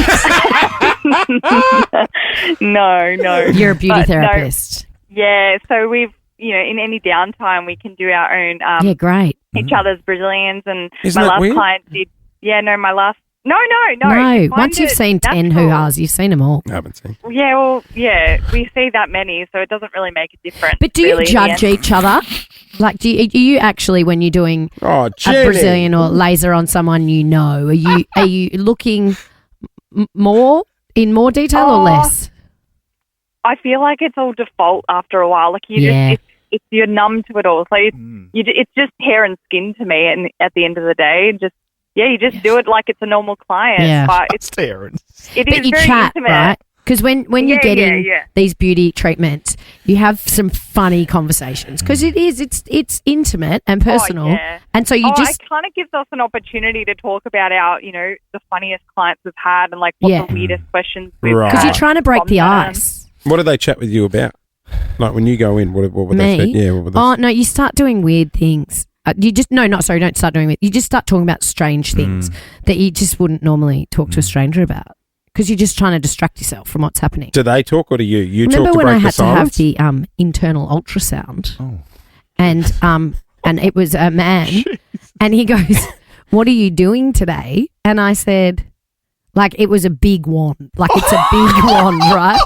No. You're a beauty But no. therapist. Yeah, so we've, in any downtime, we can do our own Yeah, great. each other's Brazilians. And Isn't my that last weird? client did, my last, no. No, you once find you've it seen 10 natural. hoo-has, you've seen them all. I haven't seen. Yeah, we see that many, so it doesn't really make a difference. But do you really, in the judge end. each other? Like, do you actually, when you're doing Oh, a Jenny. Brazilian or laser on someone are you looking in more detail or less? I feel like it's all default after a while. Like Yeah. you're numb to it all. So it's just hair and skin to me. And at the end of the day, you just do it like it's a normal client. Yeah. But it's hair and it But is you very chat, intimate. right? Because when you're getting yeah. these beauty treatments, you have some funny conversations because it's intimate and personal, yeah. and so you just it kind of gives us an opportunity to talk about our, the funniest clients we've had and like what Yeah. the weirdest questions we've Right. because had you're trying to break the from them. ice. What do they chat with you about? Like when you go in, what would Me? they say? Yeah, what would they Oh no, you start doing weird things. You just don't start doing it. You just start talking about strange things that you just wouldn't normally talk to a stranger about because you're just trying to distract yourself from what's happening. Do they talk or do you? You Remember talk to when break I the had to have silence? the internal ultrasound, and it was a man, and he goes, "What are you doing today?" And I said, "Like it was a big one, like it's a big one, right?"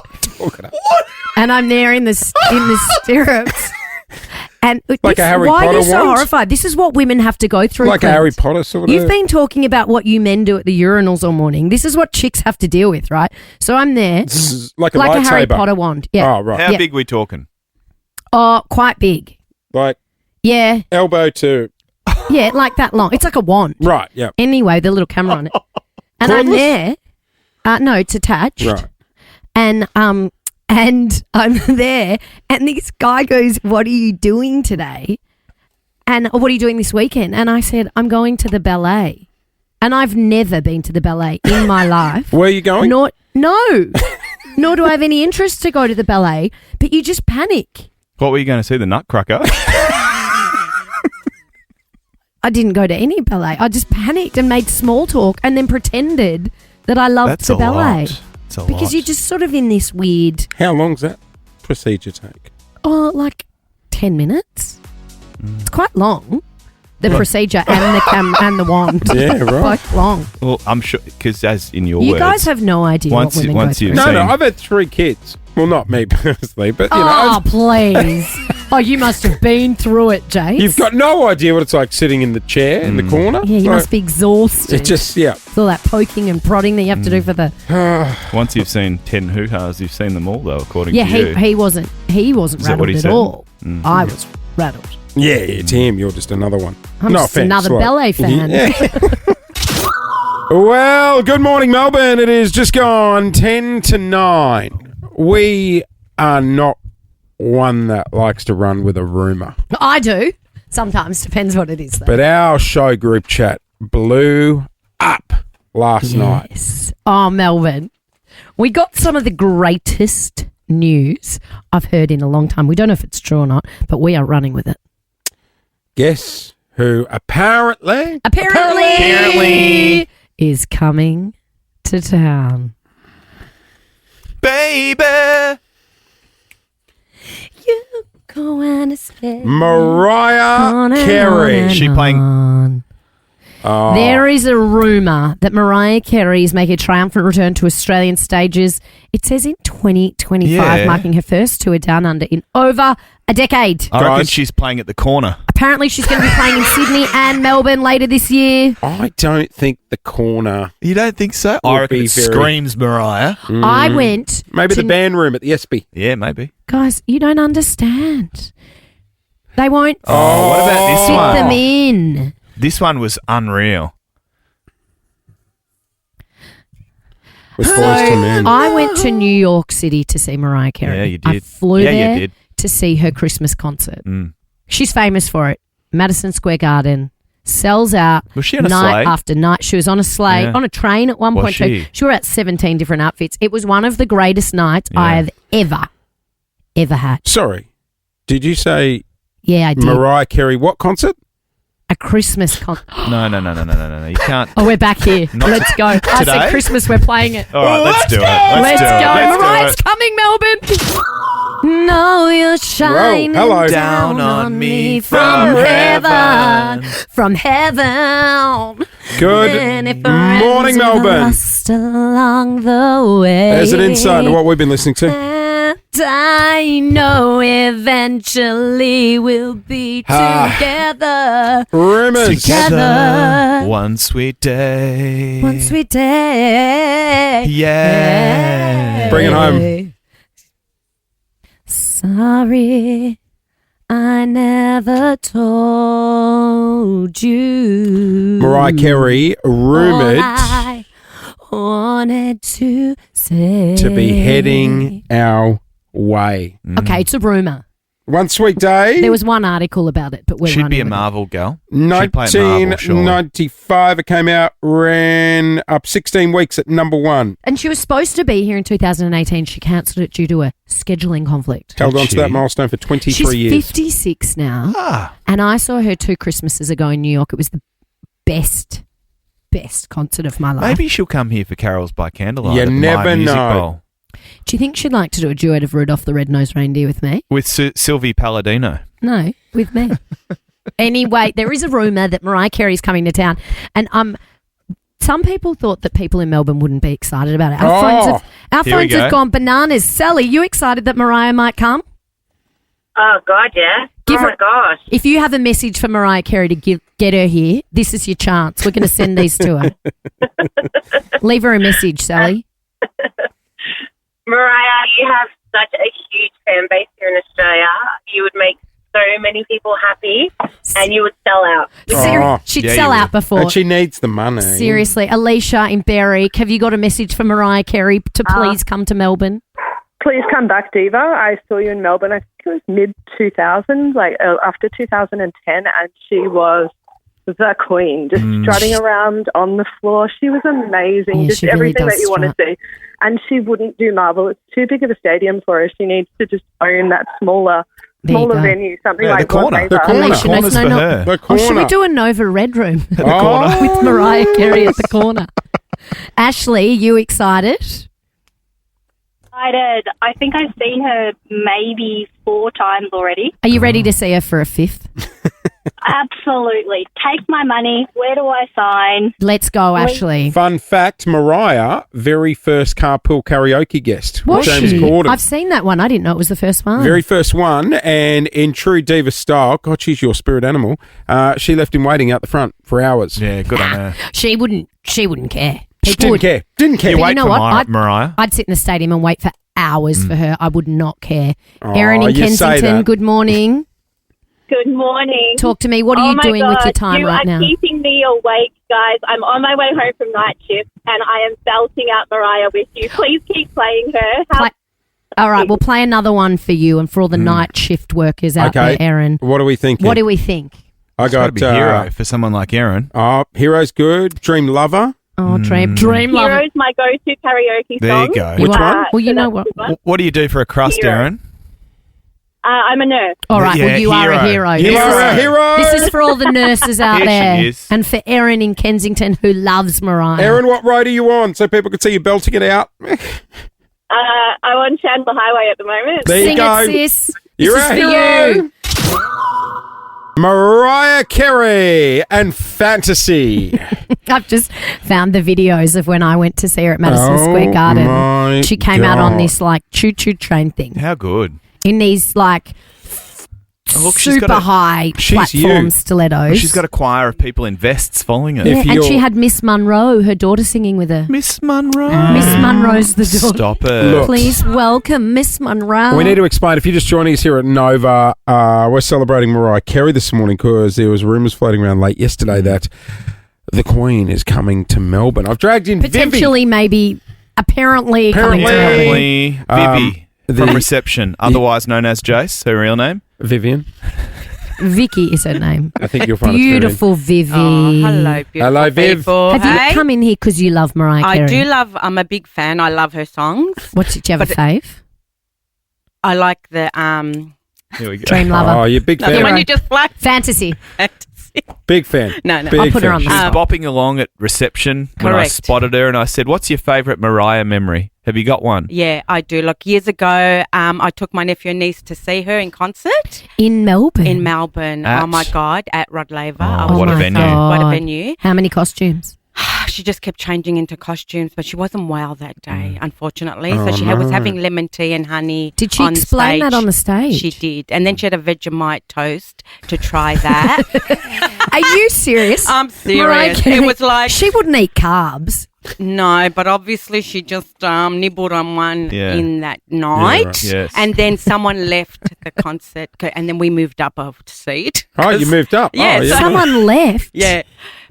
And I'm there in the stirrups. And Like a Harry why are you Potter so wand? horrified? This is what women have to go through. Like a Clint. Harry Potter sort of. You've been talking about what you men do at the urinals all morning. This is what chicks have to deal with, right? So I'm there, like a Harry lightsaber. Potter wand. Yeah. Oh, right. How Yeah. big we talking? Oh, quite big. Like Yeah, elbow to. yeah, like that long. It's like a wand. Right, yeah. Anyway, the little camera on it, and I'm there. No, it's attached. Right. And I'm there, and this guy goes, "What are you doing today?" And what are you doing this weekend? And I said, "I'm going to the ballet." And I've never been to the ballet in my life. Where are you going? No. Nor do I have any interest to go to the ballet, but you just panic. What were you going to see? The Nutcracker? I didn't go to any ballet. I just panicked and made small talk and then pretended that I loved That's the a ballet. lot. It's a Because lot. you're just sort of in this weird, How long's that procedure take? like 10 minutes. It's quite long. The procedure and the and the wand. Yeah, right. Both long. Well, I'm sure, because as in your You words... guys have no idea Once what you- women once go you've through. No, seen- I've had 3 kids. Well, not me personally, but you know, Oh, please. Oh, you must have been through it, Jace. you've got no idea what it's like sitting in the chair in the corner. Yeah, you Like, must be exhausted. It just, yeah. It's all that poking and prodding that you have to do for the... Once you've seen 10 hoo-has, you've seen them all, though, according Yeah, to you. he wasn't Is that what rattled he at said? all. Mm. I was rattled. Yeah, Tim, you're just another one. I'm no just offense, another like- ballet fan. Yeah. Well, good morning, Melbourne. It is just gone 10 to 9. We are not one that likes to run with a rumour. I do. Sometimes. Depends what it is, though. But our show group chat blew up last night. Yes. Oh, Melbourne. We got some of the greatest news I've heard in a long time. We don't know if it's true or not, but we are running with it. Guess who apparently is coming to town. Baby! You go and escape. Mariah On and Carey. on and She playing- on. Oh. There is a rumour that Mariah Carey is making a triumphant return to Australian stages. It says in 2025, Yeah. marking her first tour down under in over a decade. I reckon Guys. she's playing at the corner. Apparently, she's going to be playing in Sydney and Melbourne later this year. I don't think the corner. You don't think so? Would I reckon be it very- screams Mariah. I went Maybe to the band room at the SB. Yeah, maybe. Guys, you don't understand. They won't Oh, what about this fit one? them in. This one was unreal. With Boys to Men. I went to New York City to see Mariah Carey. Yeah, you I did. flew Yeah, you there did. to see her Christmas concert. Mm. She's famous for it. Madison Square Garden. Sells out Was she on a night sleigh? after night. She was on a sleigh, Yeah. on a train at one Was point too. she? She wore out 17 different outfits. It was one of the greatest nights Yeah. I have ever had. Sorry. Did you say Yeah, I did. Mariah Carey what concert? A Christmas concert. No. You can't. Oh, we're back here. Not Let's go. I today? said Christmas, we're playing it. All right, let's do it. Let's do go. it. Let's do Mariah's it. coming, Melbourne. No, you're shining hello. down on me from heaven. From heaven. Good Then if morning, friends are Melbourne. lost along the way. As an insight into what we've been listening to. And I know eventually we'll be together. Rumours. Together. One sweet day. One sweet day. Yeah. Bring it home. Sorry, I never told you. Mariah Carey, rumoured all I wanted to say. to be heading our way. Okay, it's a rumour. One sweet day. There was one article about it, but we're She'd running be a with it. Marvel girl. She'd play a Marvel, surely. 1995, it came out, ran up 16 weeks at number 1. And she was supposed to be here in 2018. She cancelled it due to a scheduling conflict. Held on to that milestone for 23 She's years. 56 now. And I saw her 2 Christmases ago in New York. It was the best concert of my life. Maybe she'll come here for Carols by Candlelight. You at the never Live Music know. Bowl. Do you think she'd like to do a duet of Rudolph the Red-Nosed Reindeer with me? With Sylvie Palladino. No, with me. Anyway, there is a rumour that Mariah Carey's coming to town. And some people thought that people in Melbourne wouldn't be excited about it. Our phones have gone bananas. Sally, you excited that Mariah might come? Oh, God, yeah. My gosh. If you have a message for Mariah Carey to get her here, this is your chance. We're going to send these to her. Leave her a message, Sally. Mariah, you have such a huge fan base here in Australia. You would make so many people happy and you would sell out. She'd sell out before. And she needs the money. Seriously. Alicia in Berwick, have you got a message for Mariah Carey to please come to Melbourne? Please come back, Diva. I saw you in Melbourne, I think it was mid-2000s, like after 2010, and she was the queen, just strutting around on the floor. She was amazing, Yeah, just she really everything does that you want to see. And she wouldn't do Marvel. It's too big of a stadium for her. She needs to just own that smaller venue, something like the corner. Rod Laver. Alicia, corner's for her. The Oh, should we corner. do a Nova Red Room Oh. with Mariah Carey at the corner? Ashley, you excited? Excited. I think I've seen her maybe 4 times already. Are you ready to see her for a 5th? Absolutely. Take my money. Where do I sign? Let's go, Ashley. Fun fact, Mariah, very first carpool karaoke guest. Was James she? Corden. I've seen that one. I didn't know it was the first one. Very first one, and in true diva style, God, she's your spirit animal, she left him waiting out the front for hours. Yeah, good on her. She wouldn't care. She didn't care. Didn't care. You But wait you know for what? Mariah. I'd sit in the stadium and wait for hours for her. I would not care. Erin in you say Kensington, that. good morning. Good morning. Talk to me. What are you my doing God, with your time right now? You are keeping me awake, guys. I'm on my way home from night shift, and I am belting out Mariah with you. Please keep playing her. All right, we'll play another one for you and for all the night shift workers out there, Erin. What are we thinking? What do we think? I It's gotta got be Hero for someone like Erin. Oh, Hero's good. Dream Lover. Oh, Dream Lover. Hero's my go-to karaoke There song. you go. Which one? Well, you know what? What do you do for a crust, Hero. Erin? I'm a nurse. All right, Yeah, well, you are a hero. You are a hero. This is for all the nurses out Here she there. is. And for Erin in Kensington who loves Mariah. Erin, what road are you on so people can see you belting it out? I'm on Chandler Highway at the moment. There you Sing go. it, sis. You're This is a for hero. you. Mariah Carey and Fantasy. I've just found the videos of when I went to see her at Madison Oh Square Garden. my She came out on God. this like choo-choo train thing How good. in these like Look, she's super got a- high She's platform you. stilettos. She's got a choir of people in vests following her. yeah, If and you're- she had Miss Monroe, her daughter, singing with her. Miss Monroe. Miss Monroe's the daughter. Stop it. Look. Please welcome Miss Monroe. We need to explain. If you're just joining us here at Nova, we're celebrating Mariah Carey this morning because there was rumours floating around late yesterday that the Queen is coming to Melbourne. I've dragged in potentially, maybe, apparently coming to Melbourne. Apparently, Vivi from the- reception, otherwise known as Jace, her real name. Vivian. Vicky is her name. I think you'll find Beautiful Vivi. Oh, hello, beautiful Hello, Viv. people. Have Hey. you come in here because you love Mariah Carey? I do love. I'm a big fan. I love her songs. Do you have a fave? I like the Here we go. Dream Lover. Oh, you're a big the fan. one you just like. Fantasy. Big fan. No, no. Big I'll put her fan. on the She was spot. bopping along at reception when I Correct. spotted her, and I said, "What's your favourite Mariah memory? Have you got one?" Yeah, I do. Look, years ago, I took my nephew and niece to see her in concert In Melbourne. in Melbourne. At? Oh my God, at Rod Laver. Oh, what a my venue. God. What a venue. How many costumes? She just kept changing into costumes, but she wasn't well that day, unfortunately. Oh, so she was no. having lemon tea and honey. Did she on explain stage. that on the stage? She did, and then she had a Vegemite toast to try that. Are you serious? I'm Mariah serious. Carey, It was like she wouldn't eat carbs. No, but obviously she just nibbled on one Yeah. in that night. right. Yes. And then someone left the concert and then we moved up a seat. Oh, you moved up. Yeah, Oh, so- Someone left. Yeah.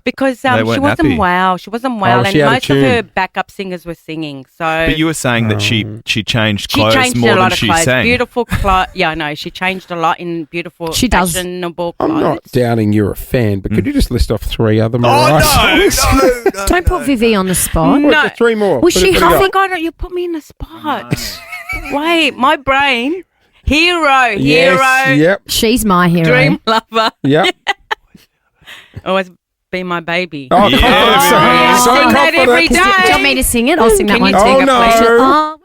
Because They she weren't wasn't happy. well. She wasn't well, she and had a most of tune. her backup singers were singing. So But you were saying that she changed she clothes changed more a lot than of she clothes. sang. Beautiful clothes. Yeah, I know. She changed a lot in beautiful, She does. fashionable I'm clothes. not doubting you're a fan, but could you just list off 3 other Mariah Oh, songs? Don't put Vivi on the spot. What, the 3 more. Was What she have you Oh got? my God, you put me in a spot. Wait, my brain. Hero. Yep. She's my hero. Dream lover. Yep. Always be my baby. Oh, Yeah, confident. baby. I So sing that confident. every Do you day. want me to sing it? I'll sing that Can one you too. sing it, no. please? Oh,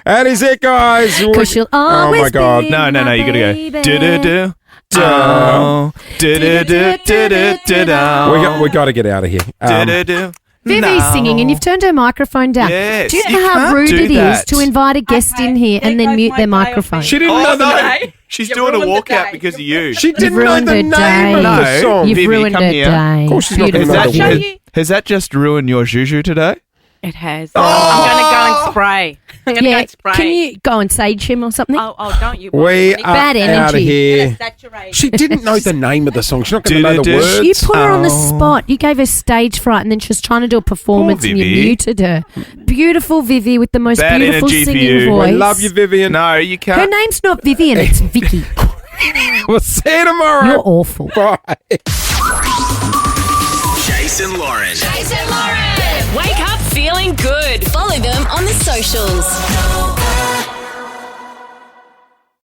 That is it, guys. 'cause she'll Oh, my always God. be No, my you gotta go. baby. Do-do-do. Oh. Do-do-do-do-do-do. We got to get out of here. Do-do-do. Vivi's No. singing and you've turned her microphone down. Yes, do you you know how can't rude do it is that. to invite a guest in here and then mute their microphone? She didn't Oh, know the no. name. She's doing a walkout because of you. She You've didn't know ruined the her name day. of the song. You've Vivi, ruined come her here. day. Of course she's not gonna Beautiful. know the word. Has that just ruined your juju today? It has. I'm going to go and spray. I'm going to go Yeah, and spray. can you go and sage him or something? Oh, don't you? We Bad are energy. out of here. Saturate. She didn't know the name of the song. She's not going to know the Do-do-do. words. You put her on the spot. You gave her stage fright and then she was trying to do a performance Poor and you Vivi. muted her. Beautiful Vivi with the most Bad beautiful energy for singing you. voice. I love you, Vivian. No, you can't. Her name's not Vivian, it's Vicky. We'll see you tomorrow. You're awful. Bye. Jason Lauren. Jason Lauren. Wake up feeling good. Follow them on the socials.